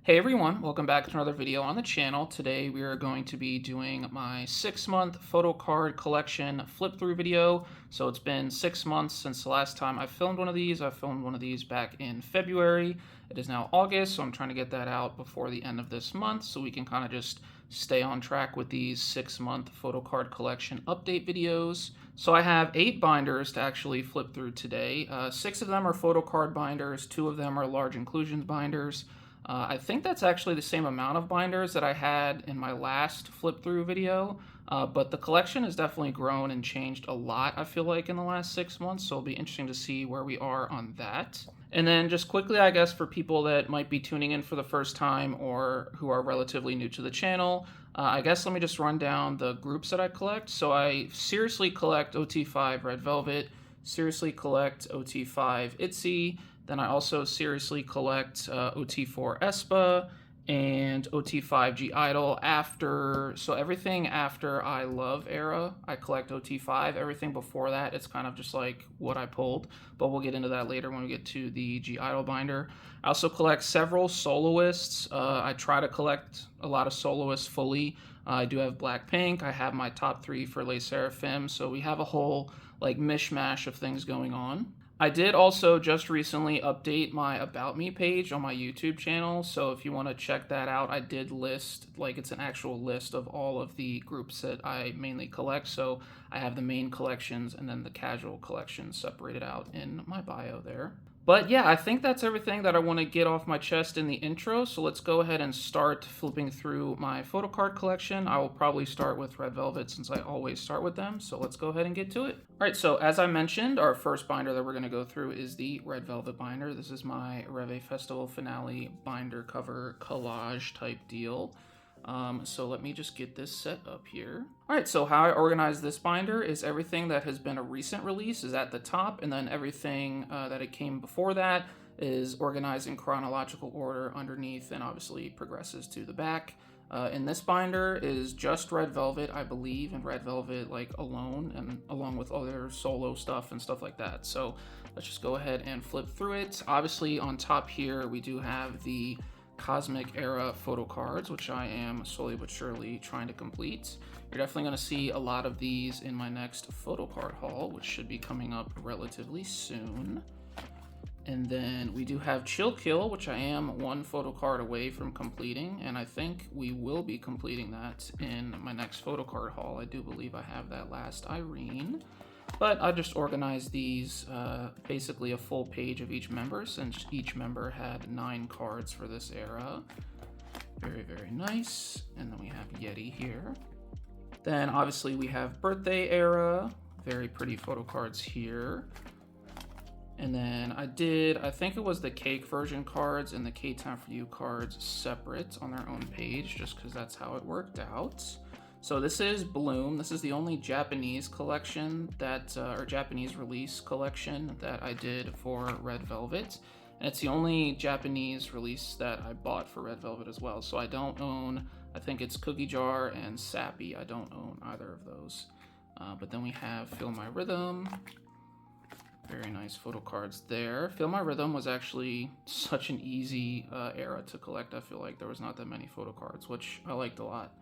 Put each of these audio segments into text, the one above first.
Hey everyone, welcome back to another video on the channel. Today we are going to be doing my 6-month Photocard collection flip through video. So it's been 6 months since the last time I filmed one of these. I filmed one of these back in February. It is now August, so I'm trying to get that out before the end of this month so we can kind of just stay on track with these 6-month Photocard collection update videos. So I have 8 binders to actually flip through today. 6 of them are Photocard binders, 2 of them are large inclusions binders. I think that's actually the same amount of binders that I had in my last flip through video, but the collection has definitely grown and changed a lot, I feel like, in the last 6 months, so it'll be interesting to see where we are on that. And then just quickly, I guess, for people that might be tuning in for the first time or who are relatively new to the channel, I guess let me just run down the groups that I collect. So I seriously collect OT5 Red Velvet, seriously collect OT5 ITZY, then I also seriously collect OT4 aespa and OT5 I-DLE after, so everything after I Love era, I collect OT5. Everything before that, it's kind of just like what I pulled, but we'll get into that later when we get to the I-DLE binder. I also collect several soloists. I try to collect a lot of soloists fully. I do have BLACKPINK. I have my top 3 for SSERAFIM, so we have a whole like mishmash of things going on. I did also just recently update my About Me page on my YouTube channel, so if you want to check that out, I did list, like it's an actual list of all of the groups that I mainly collect, so I have the main collections and then the casual collections separated out in my bio there. But yeah, I think that's everything that I want to get off my chest in the intro, so let's go ahead and start flipping through my Photocard collection. I will probably start with Red Velvet since I always start with them, so let's go ahead and get to it. Alright, so as I mentioned, our first binder that we're going to go through is the Red Velvet binder. This is my Reve Festival Finale binder cover collage type deal. So let me just get this set up here. Alright, so how I organize this binder is everything that has been a recent release is at the top, and then everything that it came before that is organized in chronological order underneath and obviously progresses to the back. In this binder is just Red Velvet, I believe, and Red Velvet like alone, and along with other solo stuff and stuff like that. So let's just go ahead and flip through it. Obviously on top here we do have the Cosmic Era photo cards, which I am slowly but surely trying to complete. You're definitely going to see a lot of these in my next photo card haul, which should be coming up relatively soon. And then we do have Chill Kill, which I am 1 photo card away from completing, and I think we will be completing that in my next photo card haul. I do believe I have that last Irene. But I just organized these, basically a full page of each member, since each member had 9 cards for this era. Very, very nice. And then we have Yeti here. Then obviously we have Birthday era. Very pretty photo cards here. And then I think it was the Cake version cards and the K-Time For You cards separate on their own page, just because that's how it worked out. So this is Bloom. This is the only Japanese collection that, or Japanese release collection that I did for Red Velvet. And it's the only Japanese release that I bought for Red Velvet as well. So I don't own, I think it's Cookie Jar and Sappy. I don't own either of those. But then we have Feel My Rhythm. Very nice photo cards there. Feel My Rhythm was actually such an easy era to collect. I feel like there was not that many photo cards, which I liked a lot.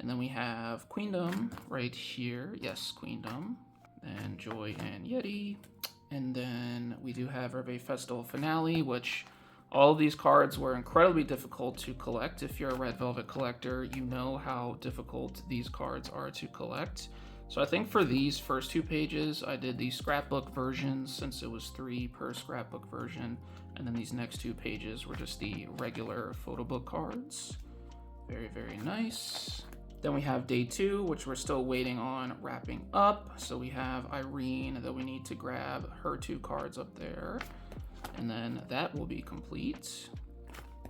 And then we have Queendom right here. Yes, Queendom. And Joy and Yeti. And then we do have Reve Festival Finale, which all of these cards were incredibly difficult to collect. If you're a Red Velvet collector, you know how difficult these cards are to collect. So I think for these first 2 pages, I did the scrapbook versions since it was 3 per scrapbook version. And then these next 2 pages were just the regular photo book cards. Very, very nice. Then we have day 2, which we're still waiting on wrapping up. So we have Irene that we need to grab her 2 cards up there. And then that will be complete.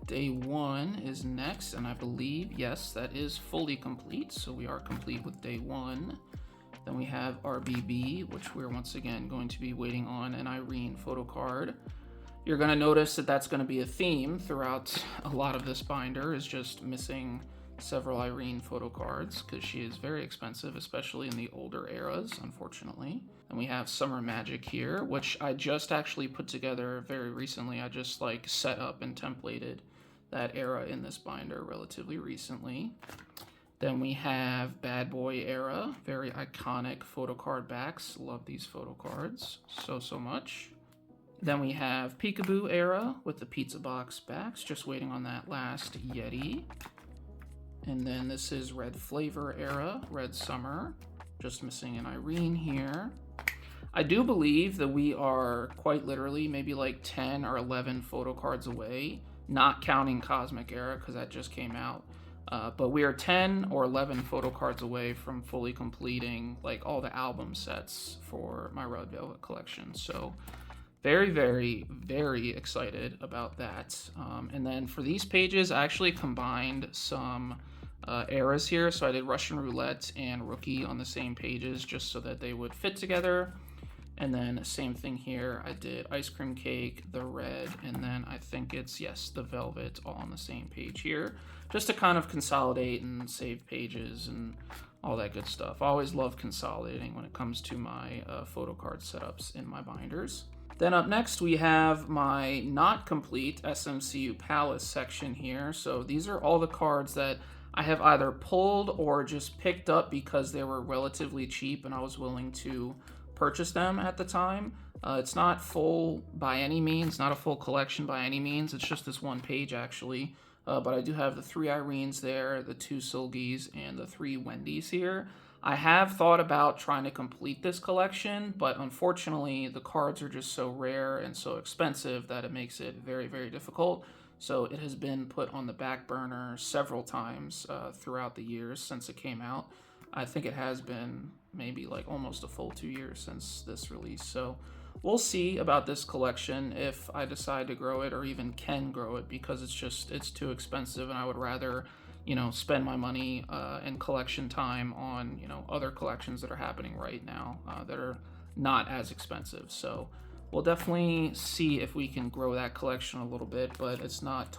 Day 1 is next, and I believe, yes, that is fully complete. So we are complete with day 1. Then we have RBB, which we're once again going to be waiting on an Irene photo card. You're going to notice that that's going to be a theme throughout a lot of this binder, is just missing several Irene photo cards because she is very expensive, especially in the older eras, unfortunately. And we have Summer Magic here, which I just actually put together very recently. I just like set up and templated that era in this binder relatively recently. Then we have Bad Boy era, very iconic photo card backs. Love these photo cards so much. Then we have Peekaboo era with the pizza box backs, just waiting on that last Yeti. And then this is Red Flavor era, Red Summer, just missing an Irene here. I do believe that we are quite literally maybe like 10 or 11 photo cards away, not counting Cosmic era because that just came out. But we are 10 or 11 photo cards away from fully completing like all the album sets for my Red Velvet collection. So very, very, very excited about that. And then for these pages, I actually combined some eras here. So I did Russian Roulette and Rookie on the same pages just so that they would fit together. And then same thing here, I did Ice Cream Cake, the Red, and then I think it's, yes, the Velvet all on the same page here, just to kind of consolidate and save pages and all that good stuff. I always love consolidating when it comes to my photo card setups in my binders. Then up next, we have my not complete SMCU Palace section here. So these are all the cards that I have either pulled or just picked up because they were relatively cheap and I was willing to purchase them at the time. It's not full by any means, not a full collection by any means. It's just this one page actually. But I do have the 3 Irenes there, the 2 Seulgis, and the 3 Wendy's here. I have thought about trying to complete this collection, but unfortunately the cards are just so rare and so expensive that it makes it very, very difficult. So it has been put on the back burner several times throughout the years since it came out. I think it has been maybe like almost a full 2 years since this release. So we'll see about this collection if I decide to grow it or even can grow it, because it's too expensive and I would rather, you know, spend my money and collection time on, you know, other collections that are happening right now that are not as expensive. So we'll definitely see if we can grow that collection a little bit, but it's not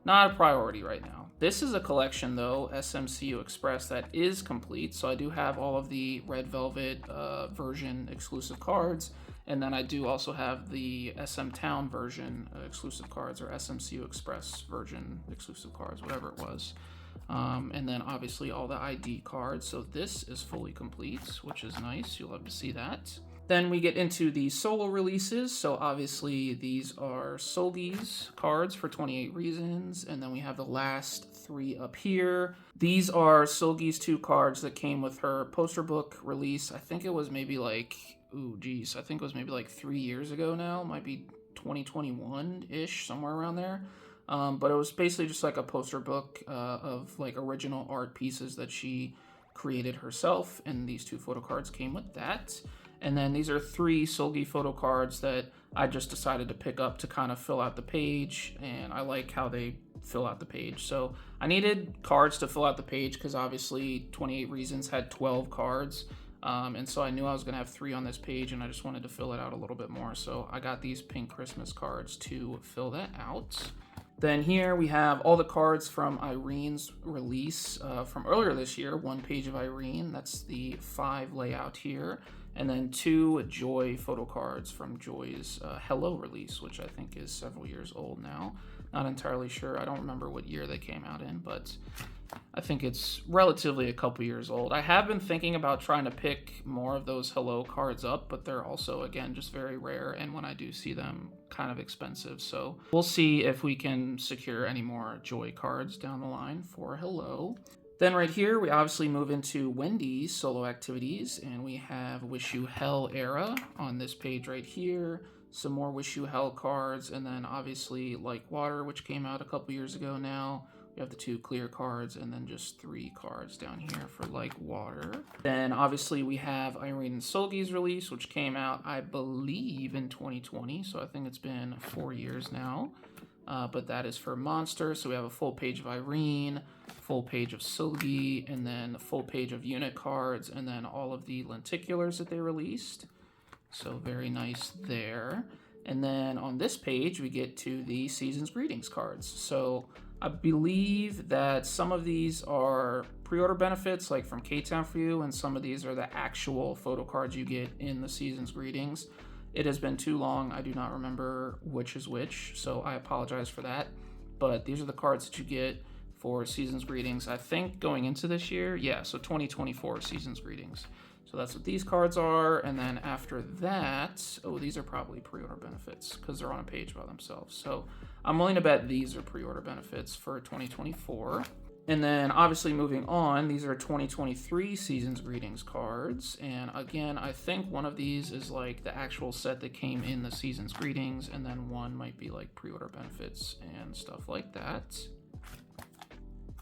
a priority right now. This is a collection though, SMCU Express, that is complete. So I do have all of the Red Velvet version exclusive cards. And then I do also have the SM Town version exclusive cards, or SMCU Express version exclusive cards, whatever it was. And then obviously all the ID cards. So this is fully complete, which is nice. You'll love to see that. Then we get into the solo releases. So obviously these are Seulgi's cards for 28 Reasons. And then we have the last 3 up here. These are Seulgi's 2 cards that came with her poster book release. I think it was maybe like, I think it was maybe like 3 years ago now. Might be 2021-ish, somewhere around there. But it was basically just like a poster book of like original art pieces that she created herself. And these 2 photo cards came with that. And then these are 3 Seulgi photo cards that I just decided to pick up to kind of fill out the page. And I like how they fill out the page. So I needed cards to fill out the page because obviously 28 Reasons had 12 cards. And so I knew I was going to have 3 on this page and I just wanted to fill it out a little bit more. So I got these pink Christmas cards to fill that out. Then here we have all the cards from Irene's release from earlier this year. 1 page of Irene, that's the 5 layout here. And then 2 Joy photo cards from Joy's Hello release, which I think is several years old now. Not entirely sure. I don't remember what year they came out in, but I think it's relatively a couple years old. I have been thinking about trying to pick more of those Hello cards up, but they're also, again, just very rare. And when I do see them, kind of expensive. So we'll see if we can secure any more Joy cards down the line for Hello. Then right here, we obviously move into Wendy's solo activities, and we have Wish You Hell era on this page right here. Some more Wish You Hell cards, and then obviously Like Water, which came out a couple years ago now. We have the 2 clear cards, and then just 3 cards down here for Like Water. Then obviously we have Irene and Seulgi's release, which came out, I believe, in 2020. So I think it's been 4 years now. But that is for Monster. So we have a full page of Irene, full page of Seulgi, and then a full page of unit cards, and then all of the lenticulars that they released. So very nice there. And then on this page, we get to the Season's Greetings cards. So I believe that some of these are pre-order benefits, like from K-Town for You, and some of these are the actual photo cards you get in the Season's Greetings. It has been too long. I do not remember which is which, so I apologize for that. but these are the cards that you get for Season's Greetings, I think, going into this year. Yeah, so 2024 Season's Greetings. So that's what these cards are. And then after that, oh, these are probably pre-order benefits because they're on a page by themselves. So I'm willing to bet these are pre-order benefits for 2024. And then obviously moving on, these are 2023 Season's Greetings cards. And again, I think one of these is like the actual set that came in the Season's Greetings, and then one might be like pre-order benefits and stuff like that.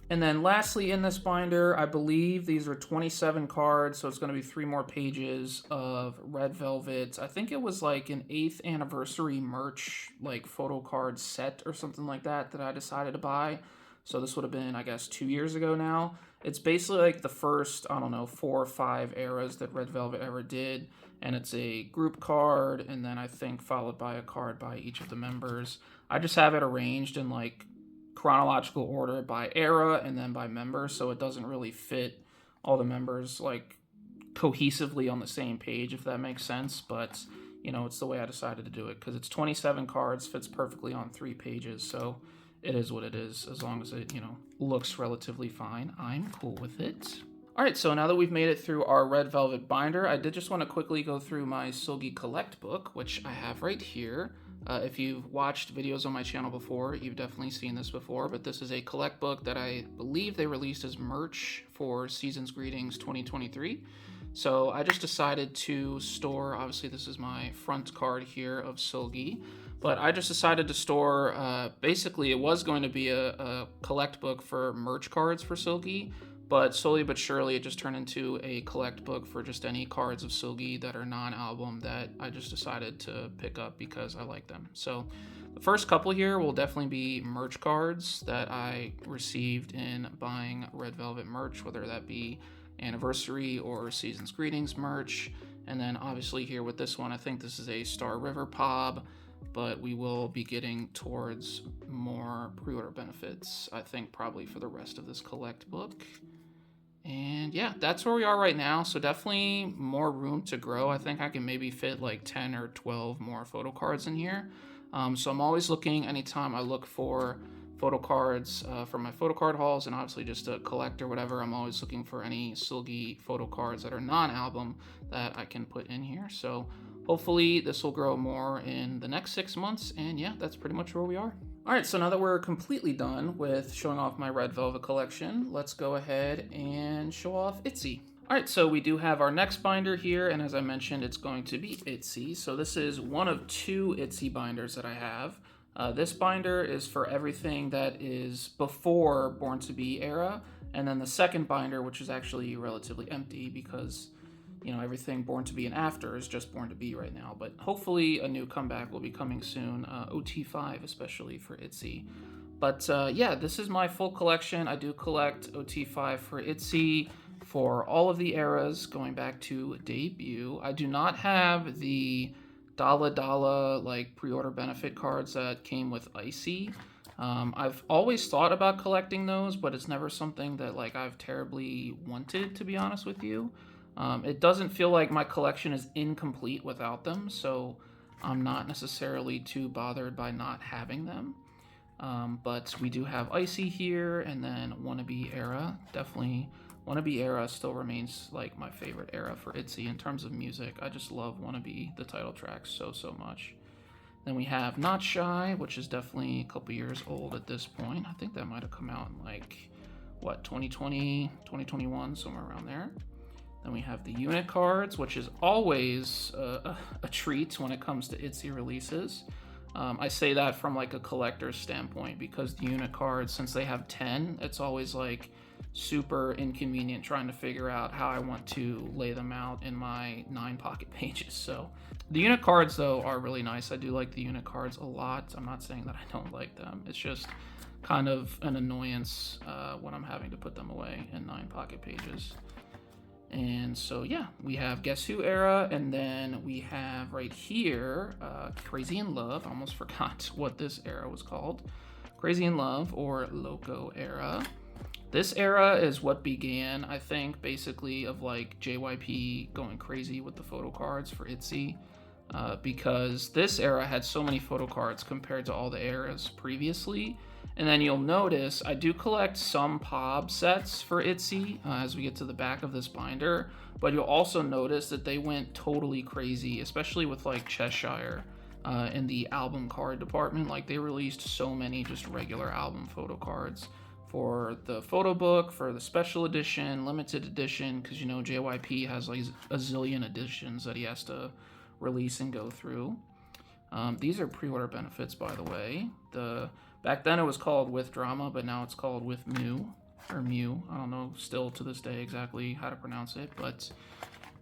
And then lastly in this binder, I believe these are 27 cards, so it's going to be 3 more pages of Red Velvet. I think it was like an 8th anniversary merch, like photo card set or something like that I decided to buy. So this would have been, I guess, 2 years ago now. It's basically like the first, I don't know, 4 or 5 eras that Red Velvet ever did. And it's a group card, and then I think followed by a card by each of the members. I just have it arranged in like chronological order by era and then by member, so it doesn't really fit all the members like cohesively on the same page, if that makes sense. But you know, it's the way I decided to do it because it's 27 cards, fits perfectly on 3 pages, so it is what it is. As long as it, you know, looks relatively fine, I'm cool with it. All right, so now that we've made it through our Red Velvet binder, I did just want to quickly go through my Seulgi Collect book, which I have right here. If you've watched videos on my channel before, you've definitely seen this before, but this is a collect book that I believe they released as merch for Season's Greetings 2023. So I just decided to store, obviously this is my front card here of Seulgi, but I just decided to store, basically it was going to be a collect book for merch cards for Seulgi, but slowly but surely it just turned into a collect book for just any cards of Seulgi that are non-album that I just decided to pick up because I like them. So the first couple here will definitely be merch cards that I received in buying Red Velvet merch, whether that be anniversary or Season's Greetings merch. And then obviously here with this one, I think this is a Star River Pob, but we will be getting towards more pre-order benefits, I think probably for the rest of this collect book. And yeah, that's where we are right now. So definitely more room to grow. I think I can maybe fit like 10 or 12 more photo cards in here. So I'm always looking, anytime I look for photo cards for my photo card hauls, and obviously just to collect or whatever, I'm always looking for any Seulgi photo cards that are non-album that I can put in here. So hopefully this will grow more in the next 6 months. And yeah, that's pretty much where we are. All right, so now that we're completely done with showing off my Red Velvet collection, let's go ahead and show off ITZY. All right, so we do have our next binder here, and as I mentioned, it's going to be ITZY. So this is one of 2 ITZY binders that I have. This binder is for everything that is before Born to Be era, and then the second binder, which is actually relatively empty because, you know, everything Born to Be and after is just Born to Be right now. But hopefully a new comeback will be coming soon, OT5 especially for ITZY. But yeah, this is my full collection. I do collect OT5 for ITZY for all of the eras going back to debut. I do not have the Dala Dala like pre-order benefit cards that came with ITZY. I've always thought about collecting those, but it's never something that like I've terribly wanted, to be honest with you. It doesn't feel like my collection is incomplete without them, so I'm not necessarily too bothered by not having them. But we do have ITZY here, and then Wannabe era. Definitely Wannabe era still remains like my favorite era for ITZY in terms of music. I just love Wannabe, the title track, so much. Then we have Not Shy, which is definitely a couple years old at this point. I think that might have come out in like, what, 2020, 2021, somewhere around there. Then we have the unit cards, which is always a treat when it comes to ITZY releases. I say that from like a collector's standpoint because the unit cards, since they have 10, it's always like super inconvenient trying to figure out how I want to lay them out in my 9 pocket pages. So the unit cards though are really nice. I do like the unit cards a lot. I'm not saying that I don't like them. It's just kind of an annoyance when I'm having to put them away in 9 pocket pages. And so yeah, we have Guess Who era, and then we have right here Crazy in Love. I almost forgot what this era was called. Crazy in Love or Loco era. This era is what began, I think, basically of like JYP going crazy with the photo cards for ITZY, because this era had so many photo cards compared to all the eras previously. And then you'll notice I do collect some POB sets for ITZY as we get to the back of this binder, but you'll also notice that they went totally crazy, especially with like Cheshire in the album card department. Like they released so many just regular album photo cards for the photo book, for the special edition, limited edition, because you know JYP has like a zillion editions that he has to release and go through. These are pre-order benefits, by the way. Back then it was called With Drama, but now it's called With Mew, or Mew. I don't know still to this day exactly how to pronounce it, but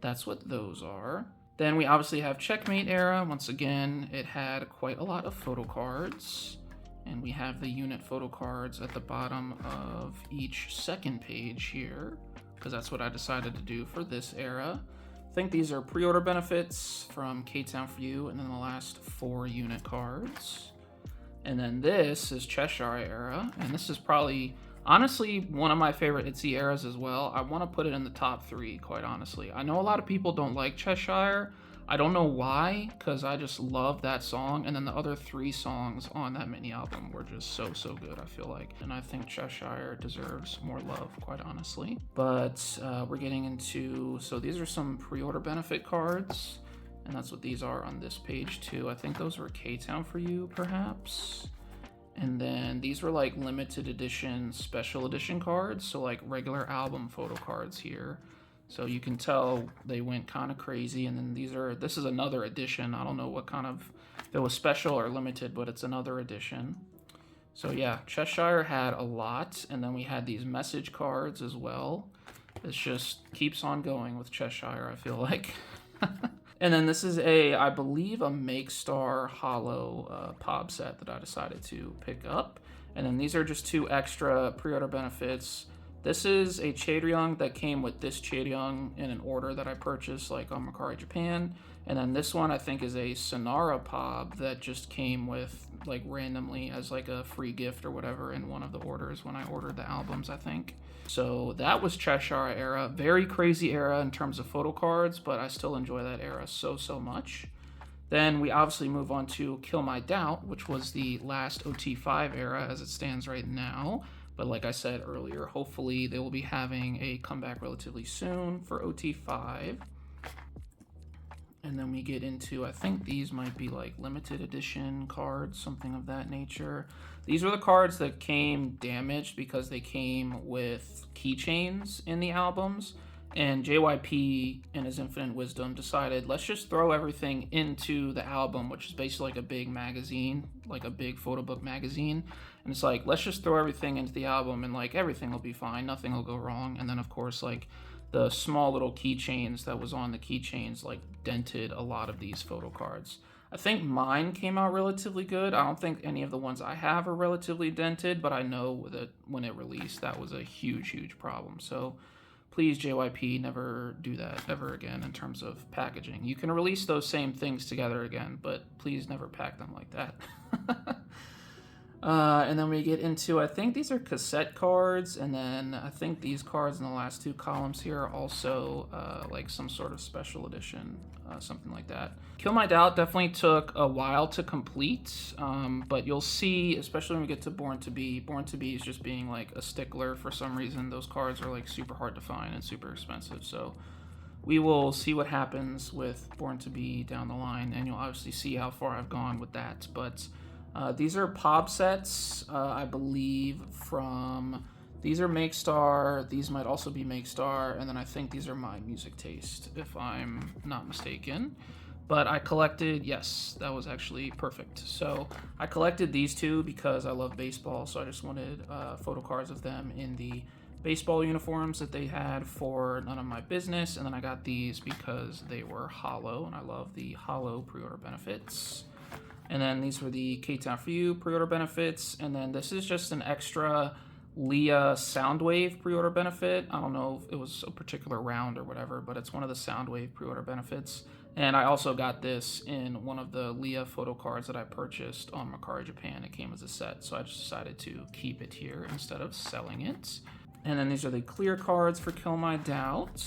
that's what those are. Then we obviously have Checkmate era. Once again, it had quite a lot of photo cards, and we have the unit photo cards at the bottom of each second page here, because that's what I decided to do for this era. I think these are pre-order benefits from K-Town For You, and then the last 4 unit cards. And then this is Cheshire era, and this is probably, honestly, one of my favorite ITZY eras as well. I want to put it in the top 3, quite honestly. I know a lot of people don't like Cheshire. I don't know why, because I just love that song, and then the other 3 songs on that mini album were just so good, I feel like. And I think Cheshire deserves more love, quite honestly. But we're getting into, so these are some pre-order benefit cards, and that's what these are on this page too. I think those were K-Town For You, perhaps. And then these were like limited edition, special edition cards, so like regular album photo cards here. So you can tell they went kind of crazy. And then this is another edition. I don't know what kind of, if it was special or limited, but it's another edition. So yeah, Cheshire had a lot. And then we had these message cards as well. It just keeps on going with Cheshire, I feel like. And then this is I believe a Make Star Hollow POB set that I decided to pick up. And then these are just 2 extra pre-order benefits. This is a Chaeryung that came with this Chaeryung in an order that I purchased like on Mercari Japan. And then this one I think is a Sonara POB that just came with like randomly as like a free gift or whatever in one of the orders when I ordered the albums, I think. So that was Cheshire era. Very crazy era in terms of photo cards, but I still enjoy that era so much. Then we obviously move on to Kill My Doubt, which was the last OT5 era as it stands right now. But like I said earlier, hopefully they will be having a comeback relatively soon for OT5. And then we get into, I think these might be like limited edition cards, something of that nature. These were the cards that came damaged because they came with keychains in the albums. And JYP, in his infinite wisdom, decided, let's just throw everything into the album, which is basically like a big magazine, like a big photo book magazine. And it's like, let's just throw everything into the album and like everything will be fine, nothing will go wrong. And then of course, like the small little keychains that was on the keychains like dented a lot of these photo cards. I think mine came out relatively good. I don't think any of the ones I have are relatively dented, but I know that when it released, that was a huge problem. So please, JYP, never do that ever again in terms of packaging. You can release those same things together again, but please never pack them like that. And then we get into, I think these are cassette cards, and then I think these cards in the last 2 columns here are also like some sort of special edition, something like that. Kill My Doubt definitely took a while to complete, but you'll see, especially when we get to Born to Be is just being like a stickler for some reason. Those cards are like super hard to find and super expensive, so we will see what happens with Born to Be down the line, and you'll obviously see how far I've gone with that. But these are POB sets, I believe, these are Make Star, these might also be Make Star, and then I think these are My Music Taste, if I'm not mistaken. But I collected, yes, that was actually perfect. So I collected these 2 because I love baseball, so I just wanted photo cards of them in the baseball uniforms that they had for None of My Business, and then I got these because they were hollow, and I love the hollow pre-order benefits. And then these were the K-Town For You pre-order benefits. And then this is just an extra Leah Soundwave pre-order benefit. I don't know if it was a particular round or whatever, but it's one of the Soundwave pre-order benefits. And I also got this in one of the Leah photo cards that I purchased on Mercari Japan. It came as a set, so I just decided to keep it here instead of selling it. And then these are the clear cards for Kill My Doubt.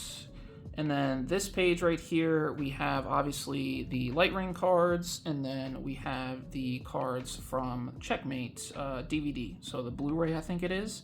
And then this page right here, we have obviously the Light Ring cards, and then we have the cards from Checkmate DVD. So the Blu-ray, I think it is.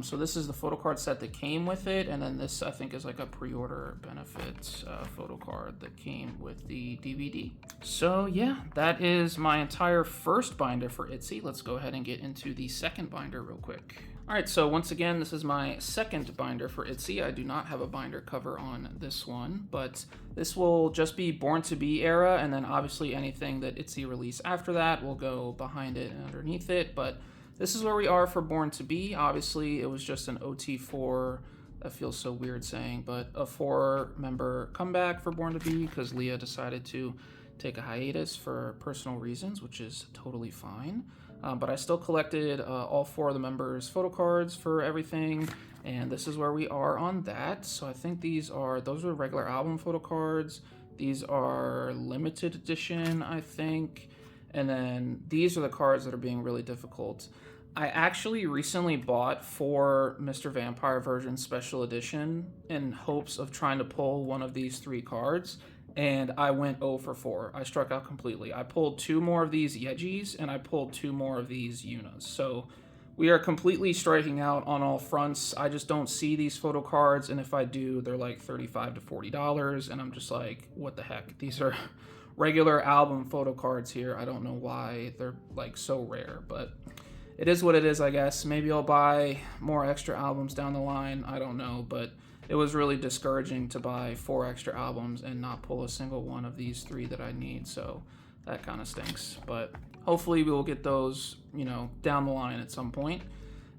So this is the photo card set that came with it, and then this I think is like a pre-order benefit photo card that came with the DVD. So yeah, that is my entire first binder for ITZY. Let's go ahead and get into the second binder real quick. All right, so once again, this is my second binder for ITZY. I do not have a binder cover on this one, but this will just be Born to Be era, and then obviously anything that ITZY release after that will go behind it and underneath it, but this is where we are for Born to Be. Obviously, it was just an OT4, that feels so weird saying, but a 4-member comeback for Born to Be because Leah decided to take a hiatus for personal reasons, which is totally fine. But I still collected all 4 of the members' photo cards for everything, and this is where we are on that. So I think those are regular album photo cards. These are limited edition, I think. And then these are the cards that are being really difficult. I actually recently bought 4 Mr. Vampire version special edition in hopes of trying to pull one of these 3 cards, and I went 0 for 4. I struck out completely. I pulled 2 more of these Yegis, and I pulled 2 more of these Yunas. So we are completely striking out on all fronts. I just don't see these photo cards, and if I do, they're like $35 to $40, and I'm just like, what the heck? These are regular album photo cards here. I don't know why they're like so rare, but it is what it is, I guess. Maybe I'll buy more extra albums down the line. I don't know, but it was really discouraging to buy 4 extra albums and not pull a single one of these 3 that I need, so that kind of stinks. But hopefully we will get those, down the line at some point.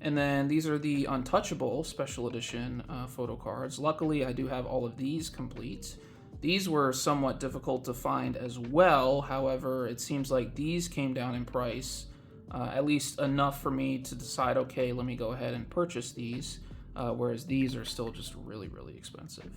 And then these are the Untouchable special edition photo cards. Luckily, I do have all of these complete. These were somewhat difficult to find as well. However, it seems like these came down in price, at least enough for me to decide, okay, let me go ahead and purchase these, whereas these are still just really, really expensive.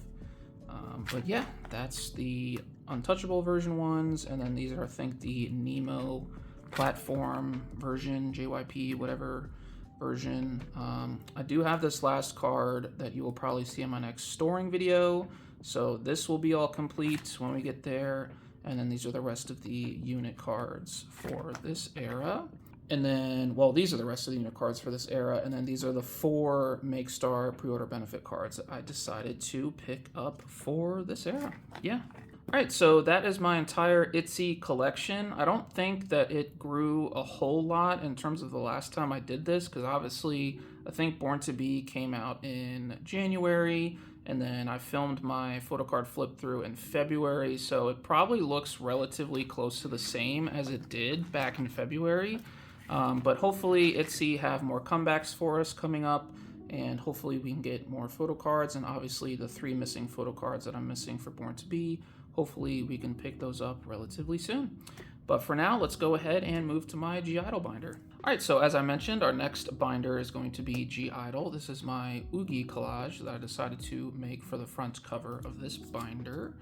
But yeah, that's the Untouchable version ones, and then these are, I think, the Nemo platform version, JYP, whatever version. I do have this last card that you will probably see in my next storing video. So this will be all complete when we get there. And then these are the rest of the unit cards for this era. And then, well, these are the rest of the unit cards for this era. And then these are the 4 Make Star pre-order benefit cards that I decided to pick up for this era. Yeah. All right, so that is my entire ITZY collection. I don't think that it grew a whole lot in terms of the last time I did this, because obviously I think Born to Be came out in January, and then I filmed my photocard flip through in February, so it probably looks relatively close to the same as it did back in February. But hopefully ITZY have more comebacks for us coming up, and hopefully we can get more photocards, and obviously the 3 missing photocards that I'm missing for Born to Be, hopefully we can pick those up relatively soon. But for now, let's go ahead and move to my G-IDLE binder. All right, so as I mentioned, our next binder is going to be G-IDLE. This is my Oogie collage that I decided to make for the front cover of this binder.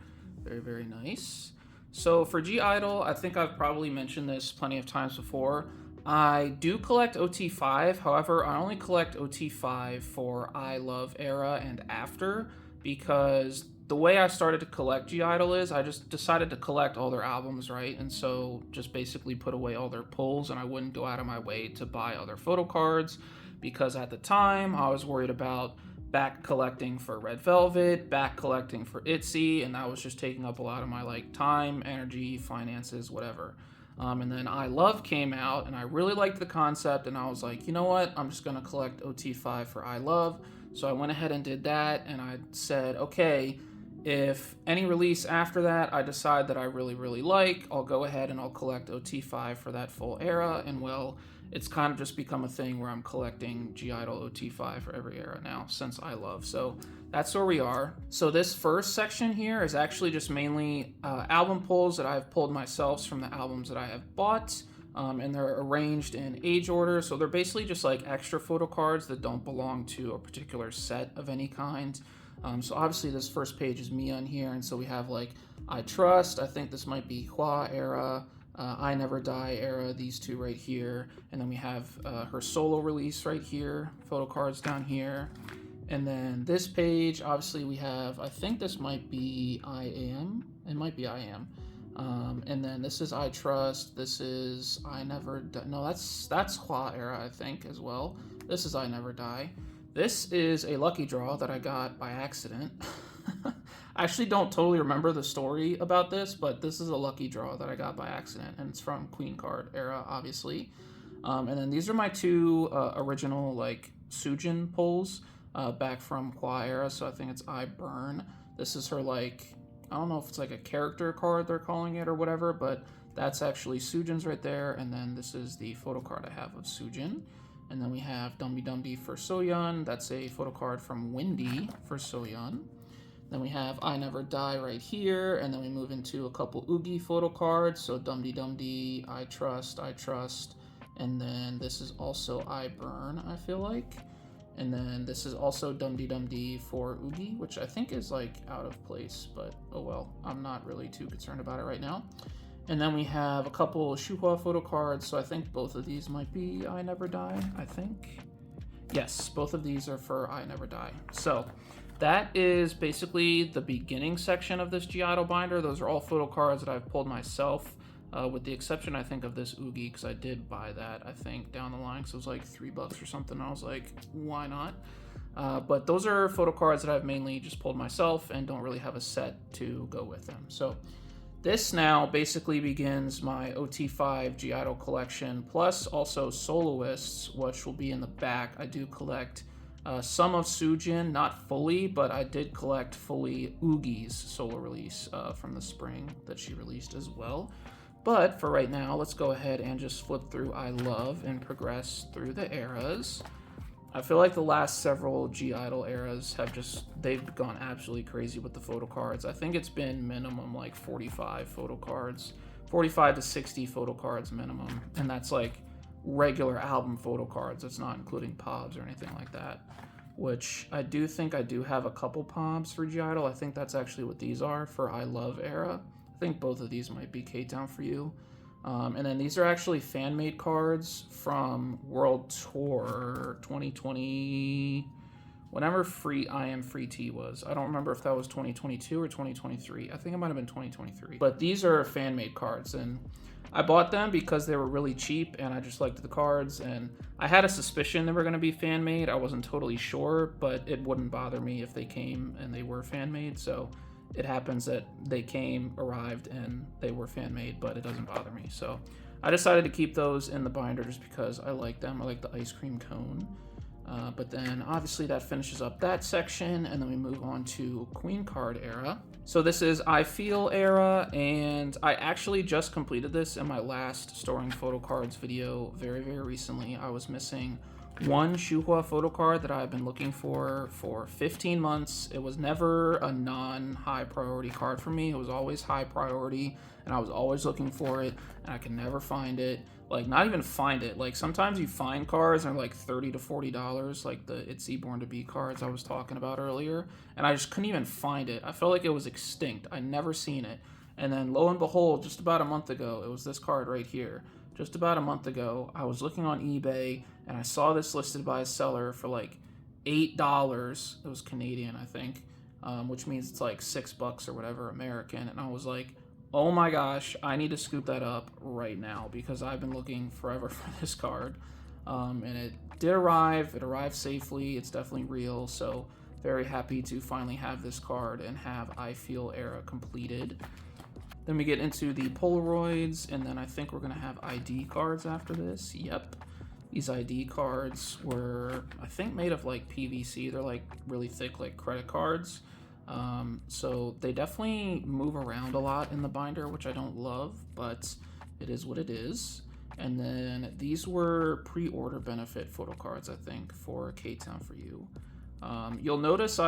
Very, very nice. So for G-IDLE, I think I've probably mentioned this plenty of times before. I do collect OT5, however, I only collect OT5 for I Love era and after, because the way I started to collect G-IDLE is I just decided to collect all their albums, right? And so just basically put away all their pulls, and I wouldn't go out of my way to buy other photo cards, because at the time I was worried about back collecting for Red Velvet, back collecting for ITZY, and that was just taking up a lot of my time, energy, finances, whatever. And then I Love came out, and I really liked the concept, and I was like, you know what, I'm just gonna collect OT5 for I Love. So I went ahead and did that, and I said, okay, if any release after that I decide that I really, really like, I'll go ahead and I'll collect OT5 for that full era. And well, it's kind of just become a thing where I'm collecting G-IDLE OT5 for every era now since I Love. So that's where we are. So this first section here is actually just mainly album pulls that I've pulled myself from the albums that I have bought. And they're arranged in age order. So they're basically just like extra photo cards that don't belong to a particular set of any kind. So obviously this first page is me on here, and so we have like I Trust, I think this might be Hua era, I Never Die era, these 2 right here, and then we have her solo release right here, photo cards down here, And then this page, obviously we have, I think this might be I Am. It might be I Am. And then this is I Trust. This is I Never Die. No, that's Hua era, I think, as well. This is I Never Die. This is a lucky draw that I got by accident. I actually don't totally remember the story about this, but this is a lucky draw that I got by accident, and it's from Queen Card era, obviously. And then these are my two original like Soojin pulls back from Hua era, so I think it's I Burn. This is her like, I don't know if it's like a character card they're calling it or whatever, but that's actually Soojin's right there. And then this is the photo card I have of Soojin. And then we have Dumby Dumby for Soyeon. That's a photo card from Windy for Soyeon. Then we have I Never Die right here. And then we move into a couple Oogie photo cards. So Dumdy Dumdy, I Trust, I Trust. And then this is also I Burn, I feel like. And then this is also Dumdy Dumdy for Oogie, which I think is like out of place, but oh well, I'm not really too concerned about it right now. And then we have a couple Shuhua photo cards, so I think both of these might be I Never Die, I think. Yes, both of these are for I Never Die. So that is basically the beginning section of this G-Idle binder. Those are all photo cards that I've pulled myself. With the exception, I think, of this Oogie, because I did buy that, I think, down the line, because it was like $3 or something. I was like, why not? But those are photo cards that I've mainly just pulled myself and don't really have a set to go with them. So this now basically begins my OT5 G-Idle collection, plus also soloists, which will be in the back. I do collect some of Soojin, not fully, but I did collect fully Oogie's solo release from the spring that she released as well. But for right now, let's go ahead and just flip through I Love and progress through the eras. I feel like the last several G-Idle eras have they've gone absolutely crazy with the photo cards. I think it's been minimum like 45 photo cards, 45 to 60 photo cards minimum. And that's like regular album photo cards. It's not including POBs or anything like that. Which I do think I do have a couple POBs for G-Idle. I think that's actually what these are for I Love era. I think both of these might be K-Town for You. And then these are actually fan-made cards from World Tour 2020, whenever I Am Free T was. I don't remember if that was 2022 or 2023. I think it might have been 2023. But these are fan-made cards, and I bought them because they were really cheap, and I just liked the cards, and I had a suspicion they were going to be fan-made. I wasn't totally sure, but it wouldn't bother me if they came and they were fan-made, so it happens that they arrived, and they were fan-made, but it doesn't bother me. So I decided to keep those in the binder just because I like them. I like the ice cream cone. But then obviously that finishes up that section, and then we move on to Queen Card era. So this is I Feel era, and I actually just completed this in my last storing photo cards video very, very recently. I was missing one Shuhua photo card that I've been looking for 15 months. It was never a non-high priority card for me. It was always high priority, and I was always looking for it, and I can never find it. Like, not even find it. Like, sometimes you find cards and they're like $30 to $40, like the ITZY Born to Be cards I was talking about earlier, and I just couldn't even find it. I felt like it was extinct. I'd never seen it. And then lo and behold, just about a month ago, it was this card right here. Just about a month ago, I was looking on eBay, and I saw this listed by a seller for like $8. It was Canadian, I think, which means it's like $6 or whatever American. And I was like, oh my gosh, I need to scoop that up right now because I've been looking forever for this card. And it did arrive. It arrived safely. It's definitely real. So very happy to finally have this card and have I Feel era completed. Then we get into the Polaroids, and then I think we're going to have ID cards after this. Yep. These ID cards were, I think, made of like PVC. They're like really thick, like credit cards. So they definitely move around a lot in the binder, which I don't love, but it is what it is. And then these were pre-order benefit photo cards, I think, for K-Town for You. You'll notice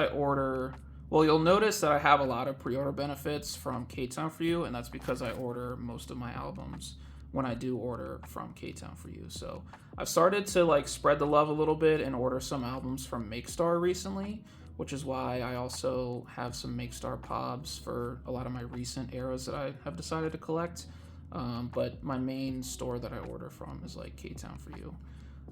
you'll notice that I have a lot of pre-order benefits from K-Town for You, and that's because I order most of my albums when I do order from K-Town for You. So I've started to like spread the love a little bit and order some albums from MakeStar recently, which is why I also have some MakeStar POBs for a lot of my recent eras that I have decided to collect. But my main store that I order from is like K-Town for You.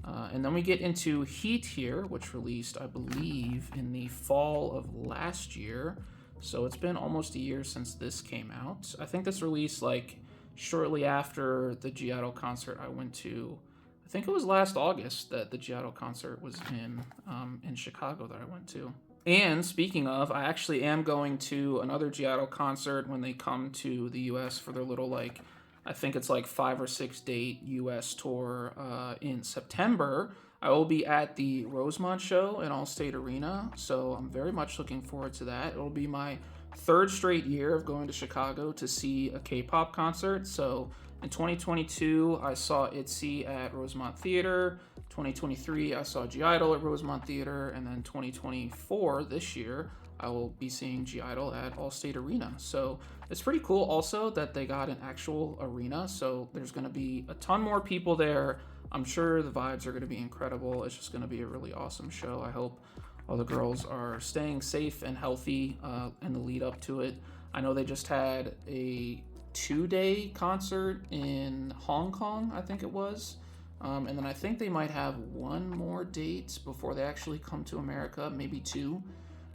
And then we get into Heat here, which released, I believe, in the fall of last year. So it's been almost a year since this came out. I think this released like shortly after the G-IDLE concert I went to. I think it was last August that the G-IDLE concert was in Chicago that I went to. And speaking of, I actually am going to another G-IDLE concert when they come to the US for their little, like, I think it's like 5 or 6 date US tour in September. I will be at the Rosemont show in Allstate Arena, so I'm very much looking forward to that. It'll be my 3rd straight year of going to Chicago to see a K-pop concert. So in 2022, I saw ITZY at Rosemont Theater. 2023, I saw G-IDLE at Rosemont Theater. And then 2024, this year, I will be seeing G-IDLE at Allstate Arena. So it's pretty cool also that they got an actual arena. So there's going to be a ton more people there. I'm sure the vibes are going to be incredible. It's just going to be a really awesome show. I hope all the girls are staying safe and healthy in the lead up to it. I know they just had a 2-day concert in Hong Kong, I think it was. And then I think they might have one more date before they actually come to America, maybe 2.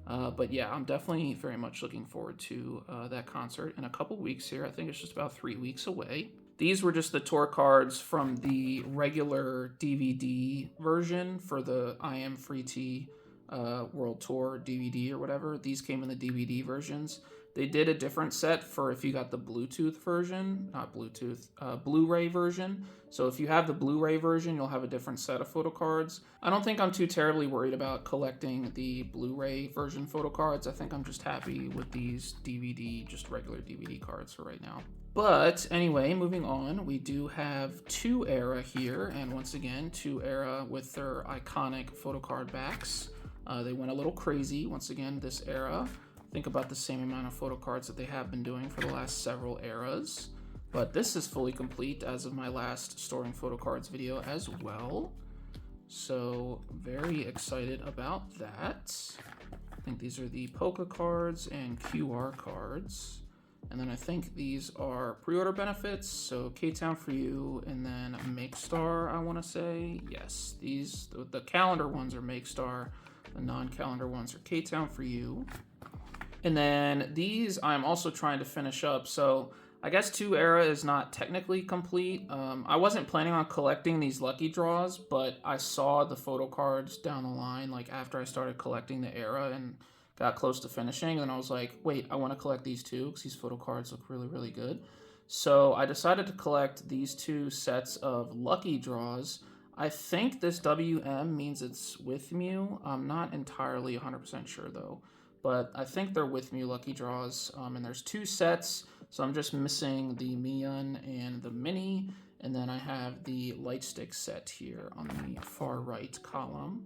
But yeah, I'm definitely very much looking forward to that concert in a couple weeks here. I think it's just about 3 weeks away. These were just the tour cards from the regular DVD version for the I Am Free T World Tour DVD or whatever. These came in the DVD versions. They did a different set for if you got the Bluetooth version, not Bluetooth, Blu-ray version. So if you have the Blu-ray version, you'll have a different set of photo cards. I don't think I'm too terribly worried about collecting the Blu-ray version photo cards. I think I'm just happy with these DVD, just regular DVD cards for right now. But anyway, moving on, we do have 2ERA here, and once again, 2ERA with their iconic photo card backs. They went a little crazy once again this era. Think about the same amount of photo cards that they have been doing for the last several eras. But this is fully complete as of my last storing photo cards video as well. So very excited about that. I think these are the Polka cards and QR cards. And then I think these are pre-order benefits. So K-Town for You and then Make Star, I want to say. Yes, these, the calendar ones are Make Star. The non-calendar ones are K-Town for You. And then these I'm also trying to finish up. So I guess 2ERA is not technically complete. I wasn't planning on collecting these lucky draws, but I saw the photo cards down the line, like after I started collecting the ERA and got close to finishing. And I was like, wait, I want to collect these too because these photo cards look really, really good. So I decided to collect these 2 sets of lucky draws. I think this WM means it's with Mew. I'm not entirely 100% sure though. But I think they're with Mew lucky draws, and there's 2 sets, so I'm just missing the Miyun and the Mini, and then I have the Lightstick set here on the far right column.